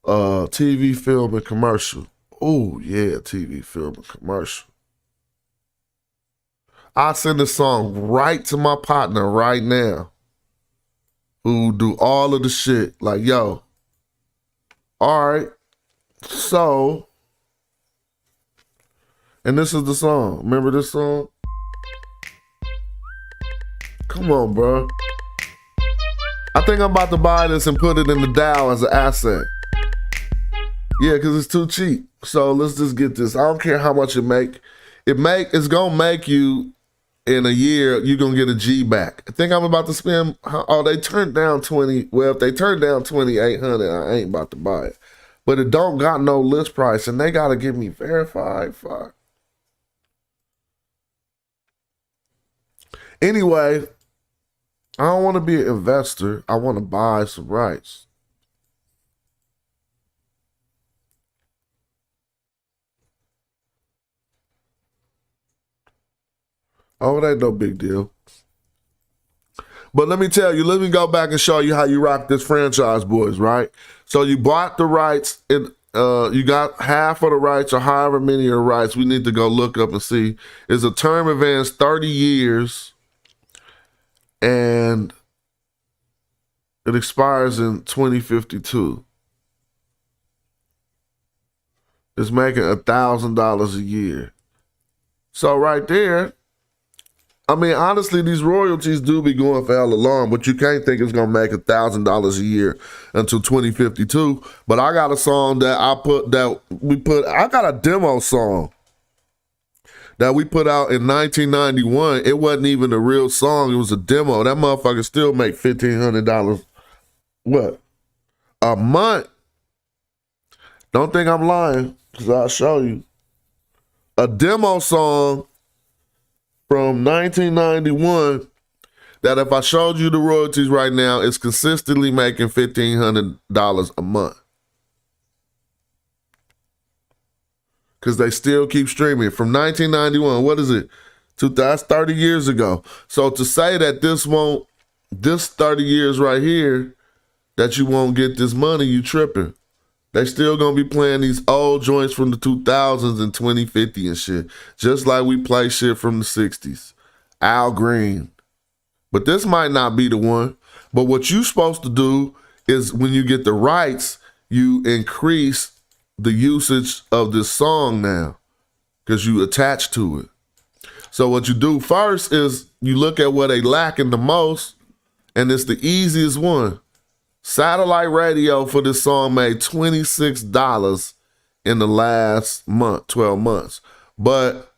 TV, film, and commercial. Oh, yeah, TV, film, and commercial. I send this song right to my partner right now, who do all of the shit. Like, yo, all right, so, and this is the song. Remember this song? Come on, bro. I think I'm about to buy this and put it in the DAO as an asset. Yeah, because it's too cheap. So let's just get this. I don't care how much it make. It's going to make you, in a year, you're going to get a G back. I think I'm about to spend, they turned down 20. Well, if they turned down 2,800, I ain't about to buy it. But it don't got no list price, and they got to give me verified. Fuck. Anyway, I don't want to be an investor. I want to buy some rights. Oh, it ain't no big deal. But let me tell you, let me go back and show you how you rock this franchise, boys, right? So you bought the rights, and you got half of the rights or however many of the rights. We need to go look up and see. It's a term advance 30 years, and it expires in 2052. It's making $1,000 a year. So right there, I mean, honestly, these royalties do be going for hella long, but you can't think it's gonna make $1,000 a year until 2052. But I got a song that I got a demo song that we put out in 1991. It wasn't even a real song, it was a demo. That motherfucker still make $1,500, what, a month? Don't think I'm lying, because I'll show you. A demo song from 1991 that if I showed you the royalties right now, it's consistently making $1,500 a month. Because they still keep streaming. From 1991, what is it? That's 30 years ago. So to say that this 30 years right here, that you won't get this money, you tripping. They still gonna be playing these old joints from the 2000s and 2050 and shit. Just like we play shit from the 60s. Al Green. But this might not be the one. But what you supposed to do is when you get the rights, you increase the usage of this song now. Because you attach to it. So what you do first is you look at what they lacking the most. And it's the easiest one. Satellite radio for this song made $26 in the last month, 12 months. But,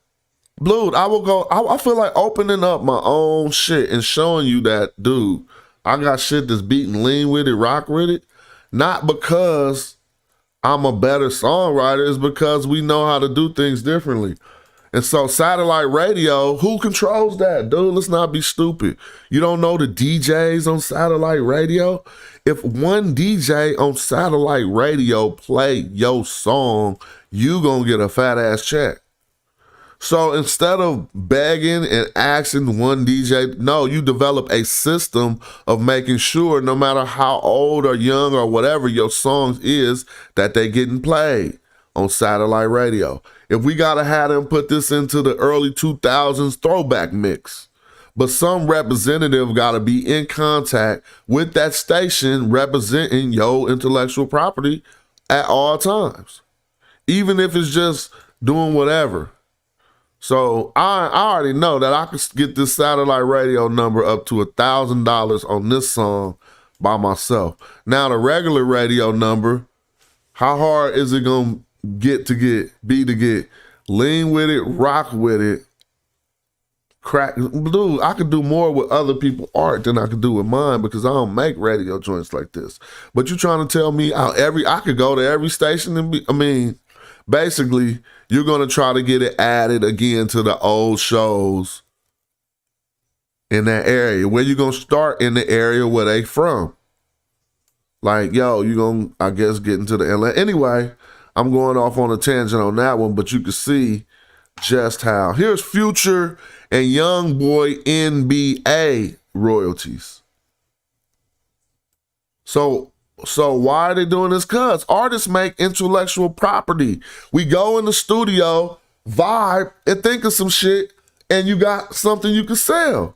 Blue, I feel like opening up my own shit and showing you that, dude, I got shit that's beating lean with it, rock with it. Not because I'm a better songwriter, it's because we know how to do things differently. And so satellite radio, who controls that? Dude, let's not be stupid. You don't know the DJs on satellite radio? If one DJ on satellite radio play your song, you gonna get a fat ass check. So instead of begging and asking one DJ, no, you develop a system of making sure no matter how old or young or whatever your song is, that they getting played on satellite radio. If we gotta have them put this into the early 2000s throwback mix, but some representative gotta be in contact with that station representing your intellectual property at all times, even if it's just doing whatever. So I already know that I could get this satellite radio number up to $1,000 on this song by myself. Now the regular radio number, how hard is it gonna be to get? Lean with it, rock with it, crack. Dude, I could do more with other people's art than I could do with mine because I don't make radio joints like this. But you trying to tell me I could go to every station and basically, you're going to try to get it added again to the old shows in that area. Where you going to start in the area where they from. Like, yo, you going to, I guess, get into the Atlanta. Anyway, I'm going off on a tangent on that one, but you can see just how. Here's Future and Young Boy NBA royalties. So why are they doing this? Because artists make intellectual property. We go in the studio, vibe, and think of some shit, and you got something you can sell.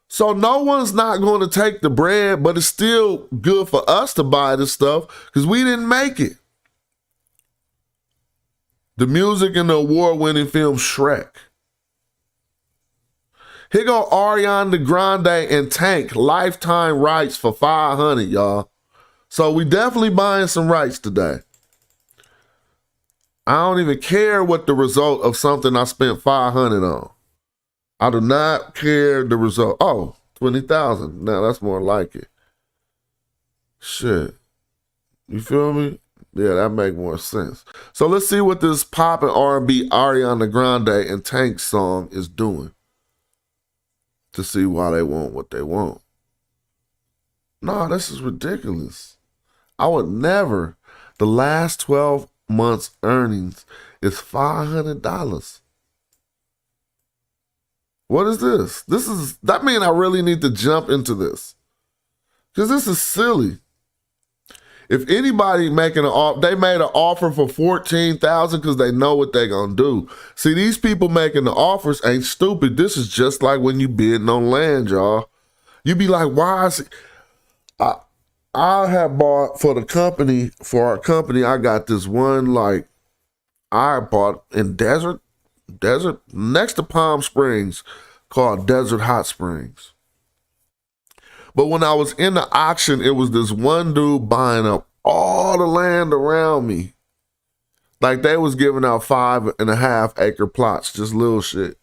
So no one's not going to take the bread, but it's still good for us to buy this stuff because we didn't make it. The music in the award-winning film Shrek. Here go Ariana Grande and Tank, lifetime rights for $500, y'all. So we definitely buying some rights today. I don't even care what the result of something I spent $500 on. I do not care the result. Oh, 20,000. Now that's more like it. Shit. You feel me? Yeah, that make more sense. So let's see what this poppin' R&B Ariana Grande and Tank song is doing to see why they want what they want. No, this is ridiculous. I would never. The last 12 months' earnings is $500. What is this? That means I really need to jump into this. Because this is silly. If anybody making they made an offer for $14,000 because they know what they're going to do. See, these people making the offers ain't stupid. This is just like when you bidding on land, y'all. You be like, why is it? I have bought for our company, I got this one, I bought in desert, next to Palm Springs, called Desert Hot Springs. But when I was in the auction, it was this one dude buying up all the land around me. Like they was giving out 5.5 acre plots, just little shit.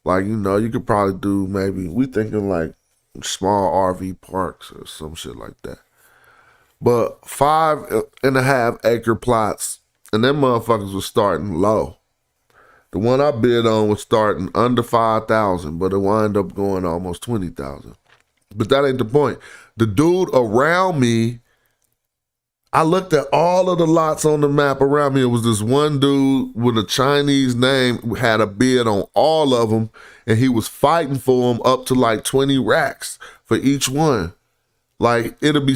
Like, you could probably do we thinking like small RV parks or some shit like that. But 5.5 acre plots, and them motherfuckers was starting low. The one I bid on was starting under 5,000, but it wound up going almost 20,000. But that ain't the point. The dude around me, I looked at all of the lots on the map around me. It was this one dude with a Chinese name who had a bid on all of them, and he was fighting for them up to like 20 racks for each one. Like it'll be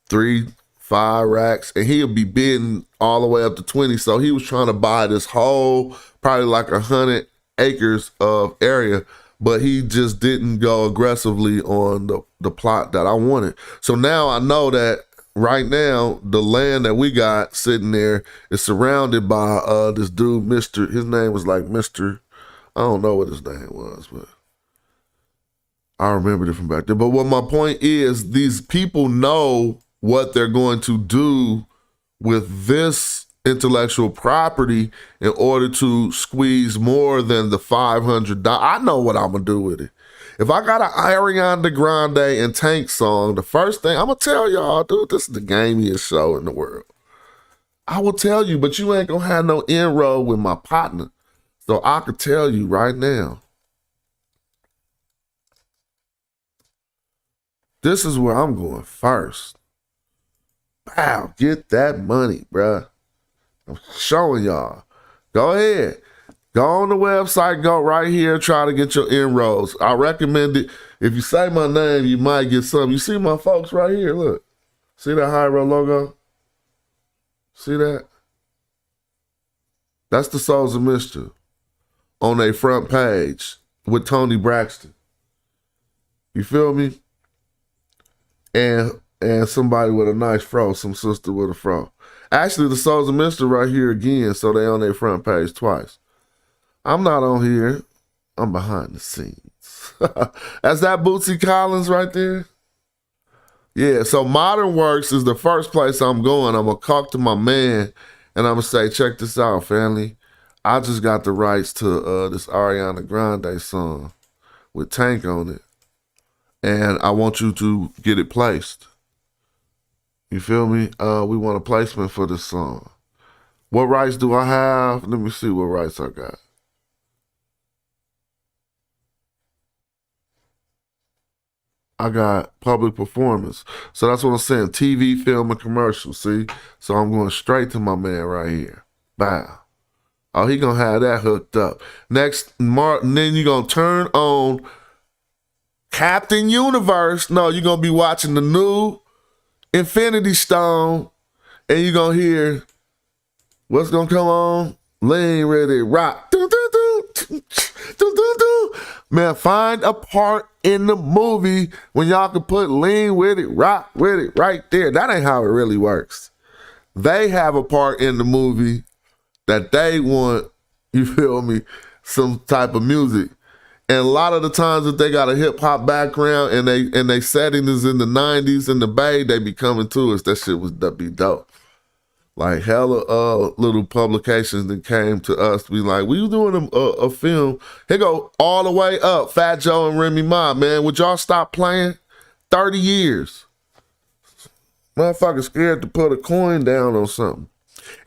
3, 5 racks, and he'll be bidding all the way up to 20. So he was trying to buy this whole, probably like 100 acres of area, but he just didn't go aggressively on the plot that I wanted. So now I know that right now, the land that we got sitting there is surrounded by this dude, his name was like Mr. I don't know what his name was, but I remembered it from back there. But what my point is, these people know what they're going to do with this intellectual property in order to squeeze more than the $500. I know what I'm going to do with it. If I got an Ariana Grande and Tank song, the first thing I'm going to tell y'all, dude, this is the gamiest show in the world. I will tell you, but you ain't going to have no inroad with my partner. So I could tell you right now, this is where I'm going first. Wow, get that money, bruh. I'm showing y'all. Go ahead. Go on the website, go right here, try to get your inroads. I recommend it. If you say my name, you might get some. You see my folks right here, look. See that Hiero logo? See that? That's the Souls of Mischief on their front page with Tony Braxton. You feel me? And somebody with a nice fro, some sister with a fro. Actually, the Souls of Mischief right here again, so they on their front page twice. I'm not on here. I'm behind the scenes. That's that Bootsy Collins right there. Yeah, so Modern Works is the first place I'm going. I'm going to talk to my man, and I'm going to say, check this out, family. I just got the rights to this Ariana Grande song with Tank on it, and I want you to get it placed. You feel me? We want a placement for this song. What rights do I have? Let me see what rights I got. I got public performance. So that's what I'm saying. TV, film, and commercial. See? So I'm going straight to my man right here. Bow. Oh, he gonna have that hooked up. Next, Martin, then you're gonna turn on Captain Universe. No, you're gonna be watching the new Infinity Stone, and you're gonna hear what's gonna come on? Lean Ready Rock. Do, do, do, do, do, do, do. Man, find a part in the movie when y'all can put Lean with it, rock with it right there. That ain't how it really works. They have a part in the movie that they want, you feel me, some type of music. And a lot of the times that they got a hip hop background and they setting is in the 90s in the Bay, they be coming to us. That shit was be dope. Like hella little publications that came to us to be like, we was doing a film. Here go all the way up, Fat Joe and Remy Ma, man. Would y'all stop playing? 30 years. Motherfucker scared to put a coin down on something.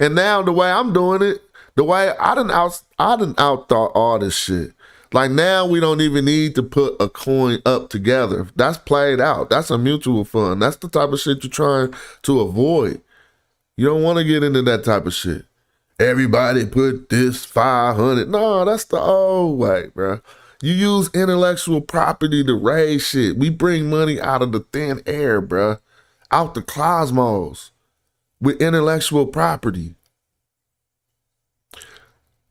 And now the way I'm doing it, the way I done outthought all this shit. Like now we don't even need to put a coin up together. That's played out. That's a mutual fund. That's the type of shit you're trying to avoid. You don't want to get into that type of shit. Everybody put this 500. No, that's the old way, bro. You use intellectual property to raise shit. We bring money out of the thin air, bro. Out the cosmos with intellectual property.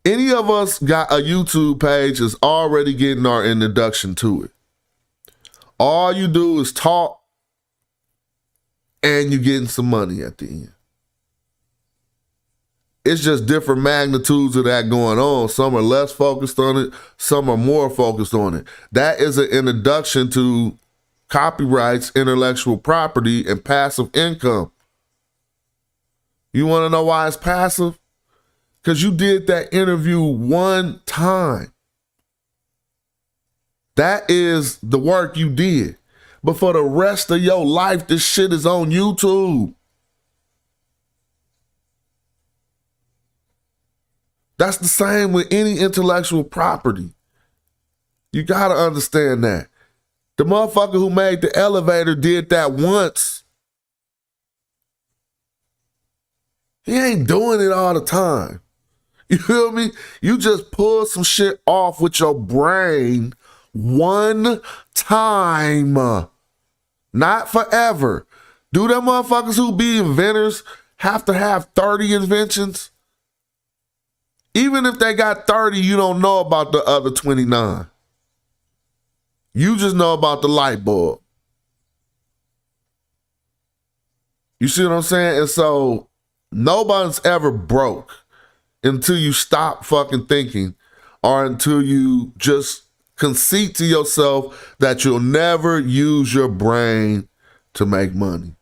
Any of us got a YouTube page is already getting our introduction to it. All you do is talk and you're getting some money at the end. It's just different magnitudes of that going on. Some are less focused on it. Some are more focused on it. That is an introduction to copyrights, intellectual property, and passive income. You want to know why it's passive? Because you did that interview one time. That is the work you did. But for the rest of your life, this shit is on YouTube. That's the same with any intellectual property. You got to understand that. The motherfucker who made the elevator did that once. He ain't doing it all the time. You feel me? You just pull some shit off with your brain one time. Not forever. Do them motherfuckers who be inventors have to have 30 inventions? Even if they got 30, you don't know about the other 29. You just know about the light bulb. You see what I'm saying? And so nobody's ever broke until you stop fucking thinking or until you just concede to yourself that you'll never use your brain to make money.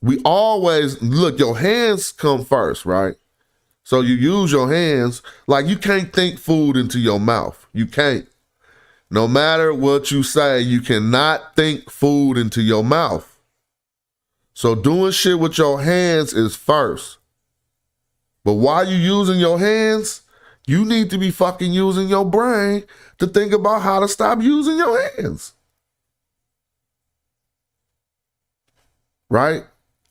We always, look, your hands come first, right? So you use your hands, like you can't think food into your mouth. You can't. No matter what you say, you cannot think food into your mouth. So doing shit with your hands is first. But while you using your hands, You need to be fucking using your brain to think about how to stop using your hands. Right?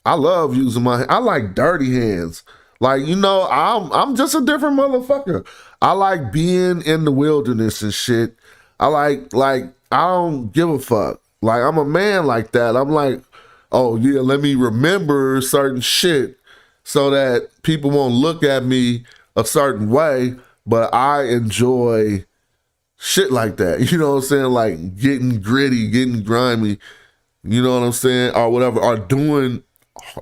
I love using I like dirty hands. Like, you know, I'm just a different motherfucker. I like being in the wilderness and shit. I don't give a fuck. Like, I'm a man like that. I'm like, oh yeah, let me remember certain shit so that people won't look at me a certain way, but I enjoy shit like that. You know what I'm saying? Like getting gritty, getting grimy, you know what I'm saying? Or whatever, or doing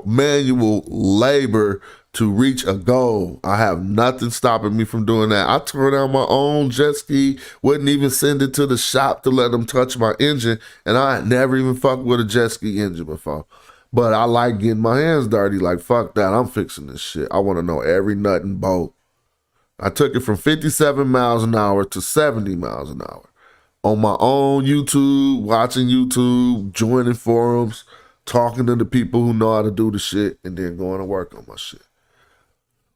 manual labor to reach a goal. I have nothing stopping me from doing that. I turn on my own jet ski, wouldn't even send it to the shop to let them touch my engine, and I had never even fucked with a jet ski engine before. But I like getting my hands dirty. Like, fuck that, I'm fixing this shit. I want to know every nut and bolt. I took it from 57 miles an hour to 70 miles an hour. On my own YouTube, watching YouTube, joining forums, talking to the people who know how to do the shit, and then going to work on my shit.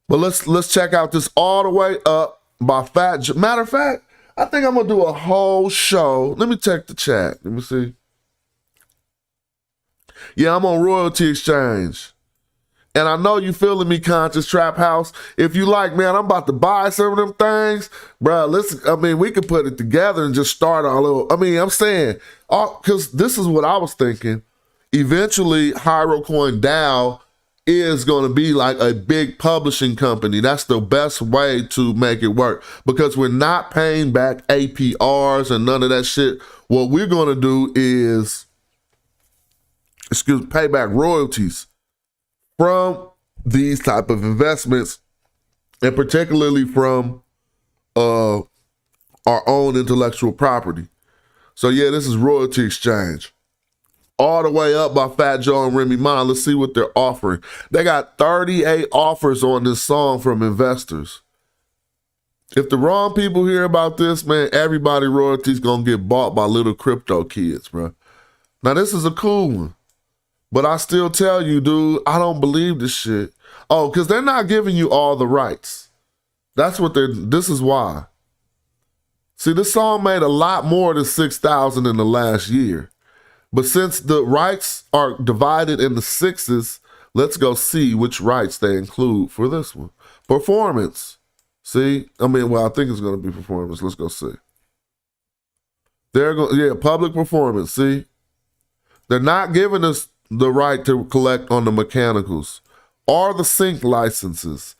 But let's check out this All the Way Up by Fat. Matter of fact, I think I'm gonna do a whole show. Let me check the chat. Let me see. Yeah, I'm on Royalty Exchange. And I know you feeling me, Conscious Trap House. If you like, man, I'm about to buy some of them things, bro. We could put it together and just start a little. I'm saying, because this is what I was thinking. Eventually, Hierocoin DAO is going to be like a big publishing company. That's the best way to make it work, because we're not paying back APRs and none of that shit. What we're going to do is, pay back royalties from these type of investments, and particularly from our own intellectual property. So yeah, this is Royalty Exchange. All the Way Up by Fat Joe and Remy Ma. Let's see what they're offering. They got 38 offers on this song from investors. If the wrong people hear about this, man, everybody royalties gonna get bought by little crypto kids, bro. Now this is a cool one, but I still tell you, dude, I don't believe this shit. Oh, because they're not giving you all the rights. This is why. See, this song made a lot more than 6,000 in the last year. But since the rights are divided into sixes, let's go see which rights they include for this one. Performance. See? I think it's going to be performance. Let's go see. Public performance. See? They're not giving us the right to collect on the mechanicals or the sync licenses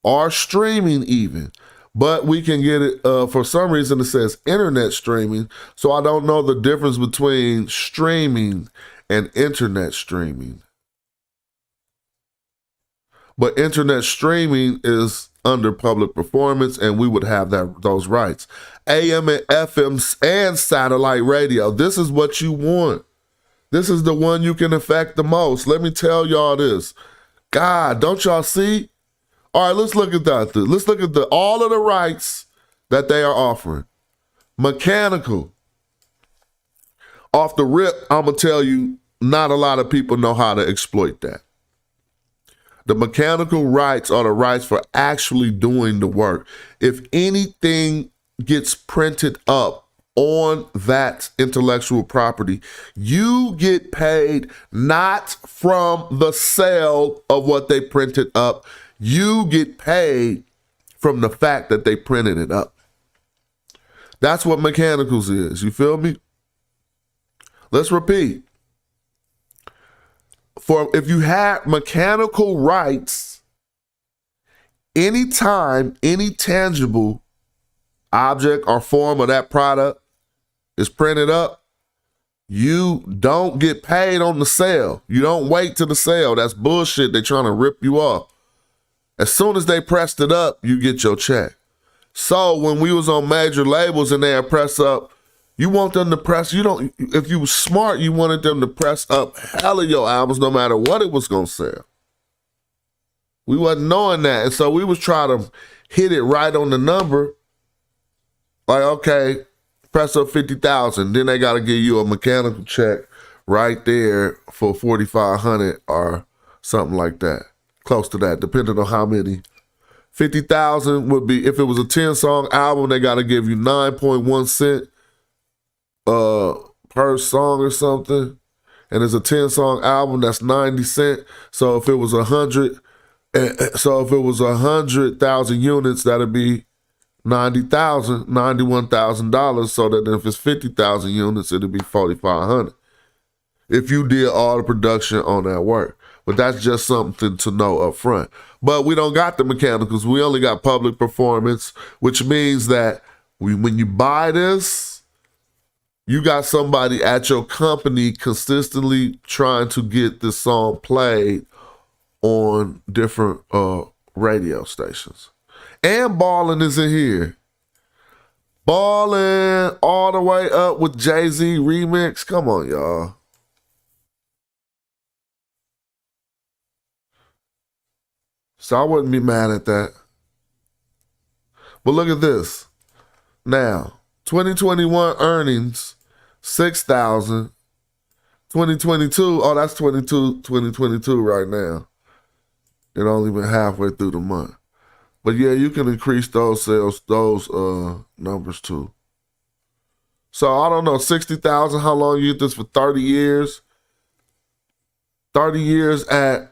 or streaming even. But we can get it, for some reason it says internet streaming, so I don't know the difference between streaming and internet streaming. But internet streaming is under public performance, and we would have those rights. AM and FM and satellite radio, this is what you want. This is the one you can affect the most. Let me tell y'all this. God, don't y'all see? All right, let's look at that. Let's look at all of the rights that they are offering. Mechanical. Off the rip, I'm going to tell you, not a lot of people know how to exploit that. The mechanical rights are the rights for actually doing the work. If anything gets printed up on that intellectual property, you get paid not from the sale of what they printed up. You get paid from the fact that they printed it up. That's what mechanicals is. You feel me? Let's repeat. If you have mechanical rights, anytime any tangible object or form of that product is printed up, you don't get paid on the sale. You don't wait till the sale. That's bullshit. They're trying to rip you off. As soon as they pressed it up, you get your check. So when we was on major labels and they press up, you want them to press, if you was smart, you wanted them to press up hell of your albums no matter what it was going to sell. We wasn't knowing that. And so we was trying to hit it right on the number. Like, okay, press up 50,000. Then they got to give you a mechanical check right there for 4,500 or something like that. Close to that, depending on how many 50,000 would be, if it was a 10-song album, they got to give you 9.1 cent per song or something. And it's a 10-song album, that's 90 cent. So if it was 100,000 units, that'd be $91,000. So that if it's 50,000 units, it'd be 4,500. If you did all the production on that work. But that's just something to know up front. But we don't got the mechanicals. We only got public performance, which means that when you buy this, you got somebody at your company consistently trying to get this song played on different radio stations. And Ballin' is in here. Ballin' all the way up with Jay-Z remix. Come on, y'all. So I wouldn't be mad at that. But look at this. Now, 2021 earnings, 6,000. 2022, oh, that's 2022 right now. It only been halfway through the month. But yeah, you can increase those sales, those numbers too. So I don't know, 60,000, how long you get this for? 30 years? 30 years at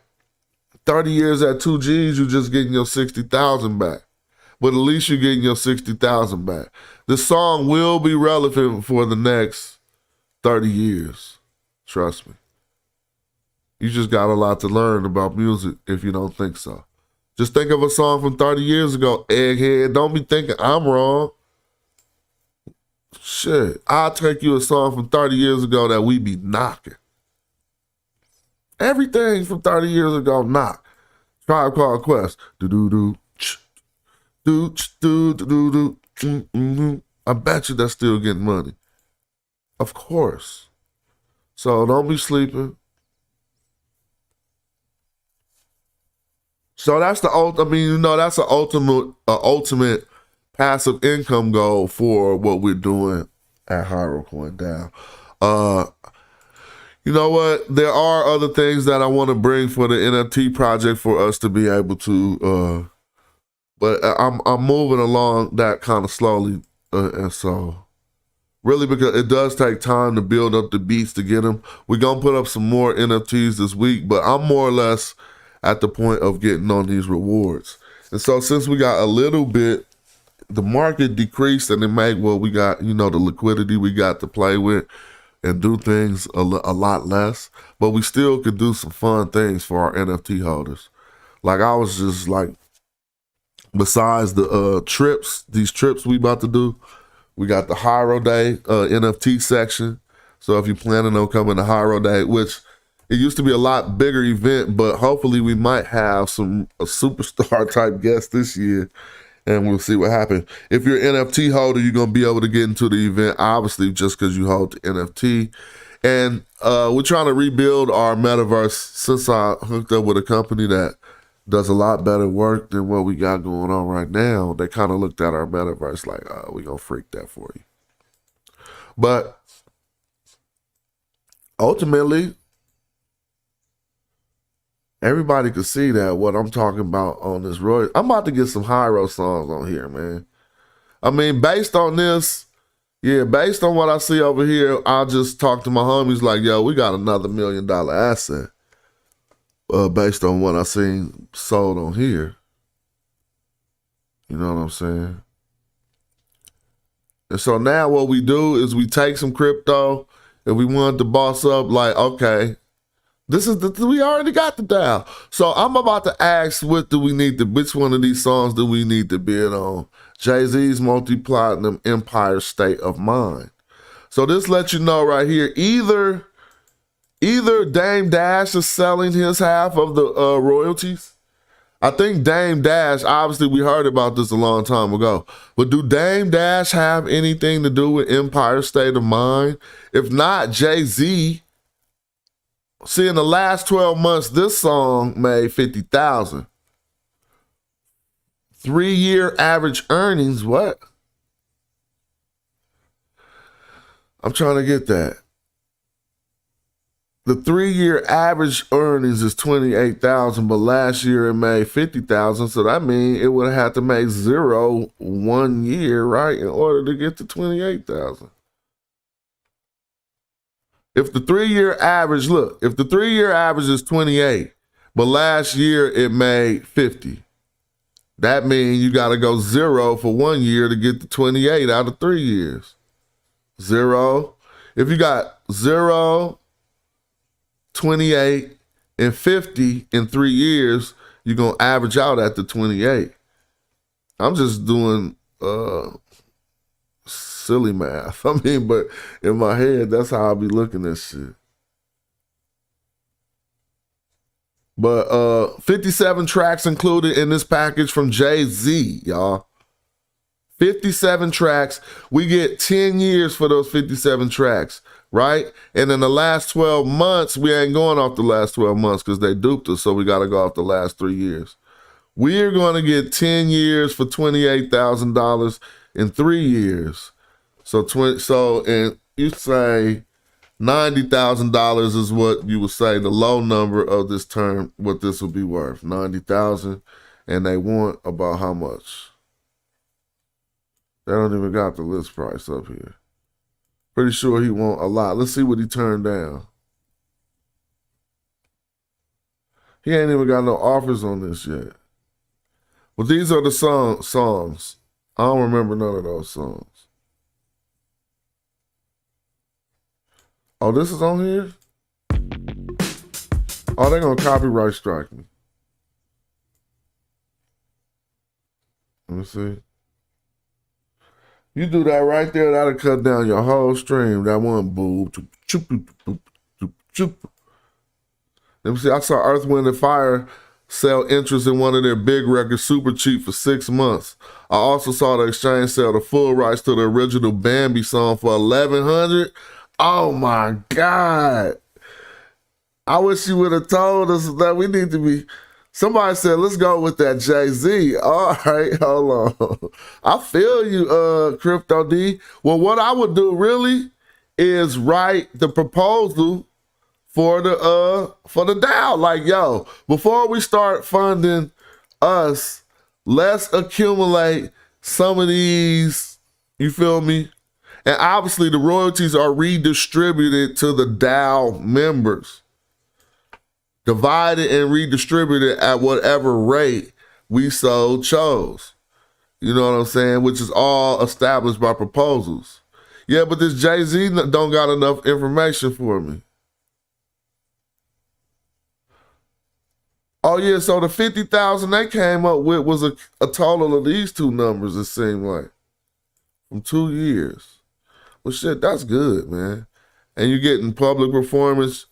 2 G's, you just getting your 60,000 back. But at least you're getting your 60,000 back. The song will be relevant for the next 30 years. Trust me. You just got a lot to learn about music if you don't think so. Just think of a song from 30 years ago, Egghead. Don't be thinking I'm wrong. Shit, I'll take you a song from 30 years ago that we be knocking. Everything from 30 years ago, knock. Tribe Called Quest. Do-do-do. Do-do-do-do-do. I bet you that's still getting money. Of course. So don't be sleeping. So that's the that's an ultimate passive income goal for what we're doing at Hierocoin DAO. You know what? There are other things that I want to bring for the NFT project for us to be able to, but I'm moving along that kind of slowly, and so really because it does take time to build up the beats to get them. We're gonna put up some more NFTs this week, but I'm more or less at the point of getting on these rewards. And so since we got a little bit, the market decreased and it made we got, the liquidity we got to play with and do things a lot less, but we still could do some fun things for our NFT holders. Like I was just like, besides the these trips we about to do, we got the Hiero Day NFT section. So if you're planning on coming to Hiero Day, which it used to be a lot bigger event, but hopefully we might have a superstar type guest this year, and we'll see what happens. If you're an NFT holder, you're going to be able to get into the event, obviously, just because you hold the NFT. And we're trying to rebuild our metaverse since I hooked up with a company that does a lot better work than what we got going on right now. They kind of looked at our metaverse like, we're going to freak that for you. But ultimately, everybody could see that what I'm talking about on this road. I'm about to get some Hiero songs on here, man. I mean, based on this, based on what I see over here, I'll just talk to my homies like, yo, we got another $1 million asset based on what I seen sold on here. You know what I'm saying? And so now what we do is we take some crypto and we want to boss up like, okay, we already got the DAO. So I'm about to ask, which one of these songs do we need to bid on? Jay-Z's multi-platinum Empire State of Mind. So this lets you know right here, either Dame Dash is selling his half of the royalties. I think Dame Dash, obviously we heard about this a long time ago, but do Dame Dash have anything to do with Empire State of Mind? If not, Jay-Z. See, in the last 12 months, this song made 50,000. 3-year average earnings, what? I'm trying to get that. the 3-year average earnings is 28,000, but last year it made 50,000. So that means it would have to make 0 1 year, right, in order to get to 28,000. If the 3-year average, look, if the 3-year average is 28, but last year it made 50, that means you got to go 0 for 1 year to get to 28 out of 3 years. 0. If you got 0, 28, and 50 in 3 years, you're going to average out at the 28. I'm just doing silly math. I mean, but in my head, that's how I'll be looking at shit. But 57 tracks included in this package from Jay-Z, y'all. 57 tracks. We get 10 years for those 57 tracks, right? And in the last 12 months, we ain't going off the last 12 months because they duped us, so we got to go off the last 3 years. We're going to get 10 years for $28,000 in 3 years. And you say $90,000 is what you would say the low number of this term, what this would be worth. $90,000, and they want about how much? They don't even got the list price up here. Pretty sure he want a lot. Let's see what he turned down. He ain't even got no offers on this yet. But these are the songs. I don't remember none of those songs. Oh, this is on here? Oh, they're going to copyright strike me. Let me see. You do that right there, that'll cut down your whole stream. That one boob. Let me see. I saw Earth, Wind, and Fire sell interest in one of their big records super cheap for 6 months. I also saw the exchange sell the full rights to the original Bambi song for $1,100. Oh my God. I wish you would have told us that we need to be. Somebody said, let's go with that Jay-Z. All right, hold on. I feel you, Crypto D. Well, what I would do really is write the proposal for the DAO. Like, yo, before we start funding us, let's accumulate some of these, you feel me? And obviously the royalties are redistributed to the DAO members. Divided and redistributed at whatever rate we so chose. You know what I'm saying? Which is all established by proposals. Yeah, but this Jay-Z don't got enough information for me. Oh yeah, so the 50,000 they came up with was a total of these two numbers, it seemed like. From 2 years. Well shit, that's good, man. And you're getting public performance.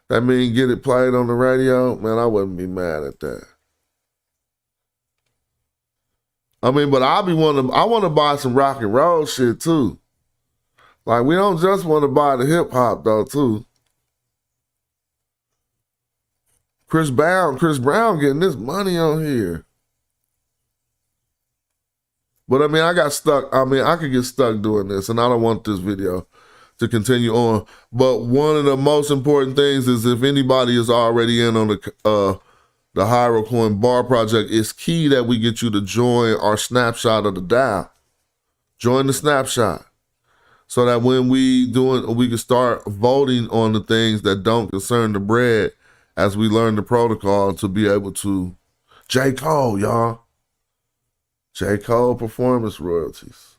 That mean get it played on the radio? Man, I wouldn't be mad at that. I mean, but I want to buy some rock and roll shit too. Like, we don't just want to buy the hip hop though too. Chris Brown getting this money on here. But I mean, I got stuck. I mean, I could get stuck doing this, and I don't want this video to continue on. But one of the most important things is if anybody is already in on the Hierocoin bar project, it's key that we get you to join our snapshot of the DAO. Join the snapshot. So that when we can start voting on the things that don't concern the bread as we learn the protocol to be able to. J. Cole, y'all. J. Cole performance royalties.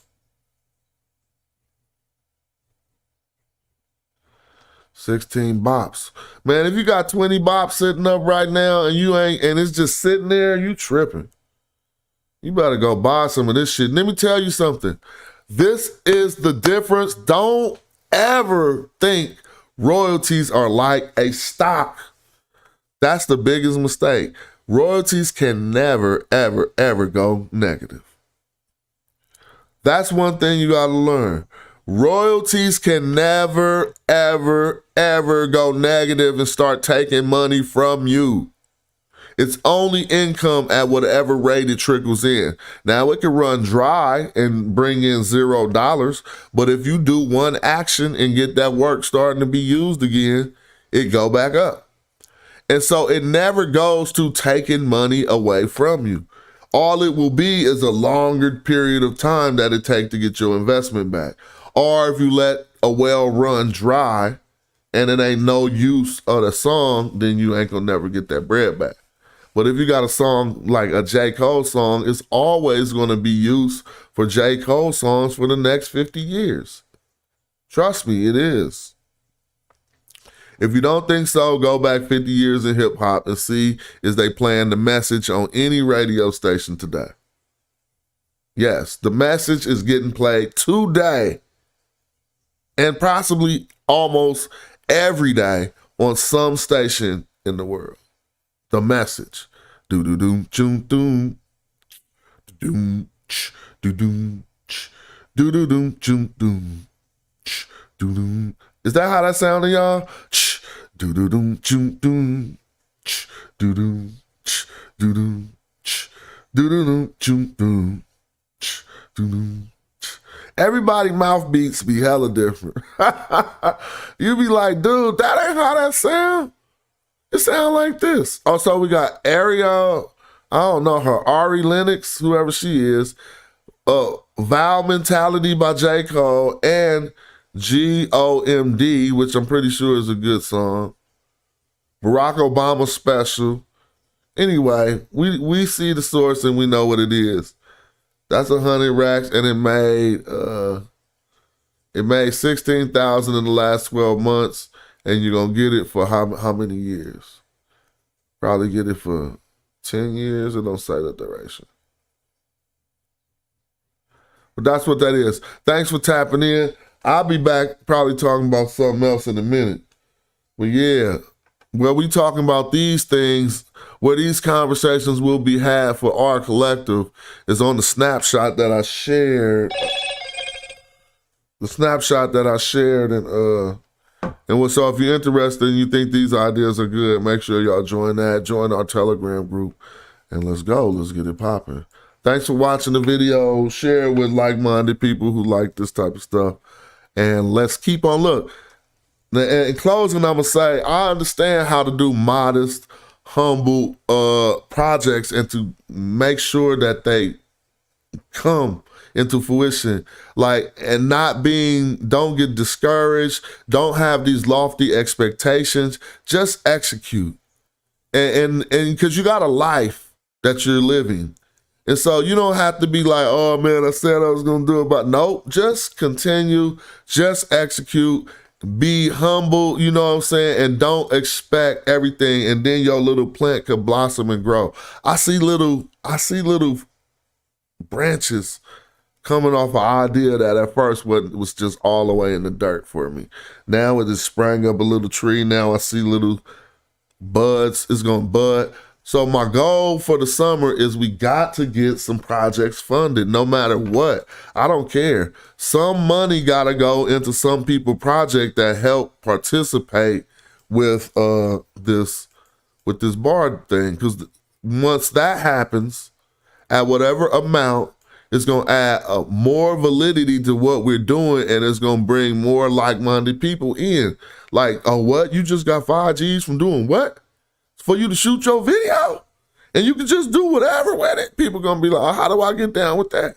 16 bops. Man, if you got 20 bops sitting up right now and it's just sitting there, you tripping. You better go buy some of this shit. Let me tell you something. This is the difference. Don't ever think royalties are like a stock. That's the biggest mistake. Royalties can never, ever, ever go negative. That's one thing you gotta learn. Royalties can never, ever, ever go negative and start taking money from you. It's only income at whatever rate it trickles in. Now, it can run dry and bring in $0, but if you do one action and get that work starting to be used again, it go back up. And so it never goes to taking money away from you. All it will be is a longer period of time that it takes to get your investment back. Or if you let a well run dry and it ain't no use of the song, then you ain't gonna never get that bread back. But if you got a song like a J. Cole song, it's always gonna be used for J. Cole songs for the next 50 years. Trust me, it is. If you don't think so, go back 50 years in hip hop and see is they playing The Message on any radio station today. Yes, The Message is getting played today and possibly almost every day on some station in the world. The Message. Do do do doom doom doom do doom do do doom doom doom do doom. Is that how that sounded, y'all? Do do doom doom doom do do do do do do doom doom do do. Everybody mouth beats be hella different. You be like, dude, that ain't how that sound. It sound like this. Also, we got Ariel, I don't know her, Ari Lennox, whoever she is, Vow Mentality by J. Cole, and GOMD, which I'm pretty sure is a good song. Barack Obama Special. Anyway, we see the source and we know what it is. That's 100 racks, and it made 16,000 in the last 12 months, and you're gonna get it for how many years? Probably get it for 10 years. It don't say the duration. But that's what that is. Thanks for tapping in. I'll be back probably talking about something else in a minute. But yeah, well, we talking about these things where these conversations will be had for our collective is on the snapshot that I shared. The snapshot that I shared and so if you're interested and you think these ideas are good, make sure y'all join that. Join our Telegram group and let's go. Let's get it popping. Thanks for watching the video. Share it with like-minded people who like this type of stuff. And let's keep on look. In closing, I'm gonna say I understand how to do modest, humble projects and to make sure that they come into fruition, and don't get discouraged, don't have these lofty expectations, just execute. And because you got a life that you're living. And so you don't have to be like, oh man, I said I was gonna do it, but nope, just continue, just execute, be humble, you know what I'm saying, and don't expect everything, and then your little plant could blossom and grow. I see little branches coming off an idea that at first was just all the way in the dirt for me. Now it has sprang up a little tree. Now I see little buds. It's gonna bud. So my goal for the summer is we got to get some projects funded no matter what. I don't care. Some money gotta go into some people project that help participate with this bar thing. Because once that happens, at whatever amount, it's gonna add more validity to what we're doing, and it's gonna bring more like-minded people in. Like, oh, what? You just got 5 G's from doing what? For you to shoot your video? And you can just do whatever with it. People gonna be like, oh, how do I get down with that?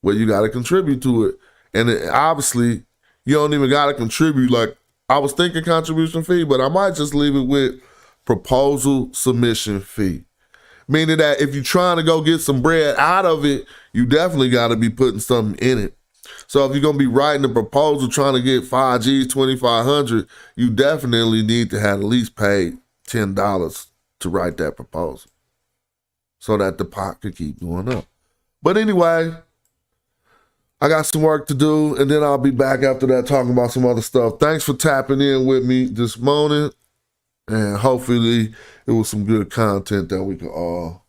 Well, you gotta contribute to it. And obviously, you don't even gotta contribute. Like, I was thinking contribution fee, but I might just leave it with proposal submission fee. Meaning that if you're trying to go get some bread out of it, you definitely got to be putting something in it. So if you're going to be writing a proposal trying to get 5 G's, 2,500, you definitely need to have at least paid $10 to write that proposal so that the pot could keep going up. But anyway, I got some work to do, and then I'll be back after that talking about some other stuff. Thanks for tapping in with me this morning, and hopefully it was some good content that we could all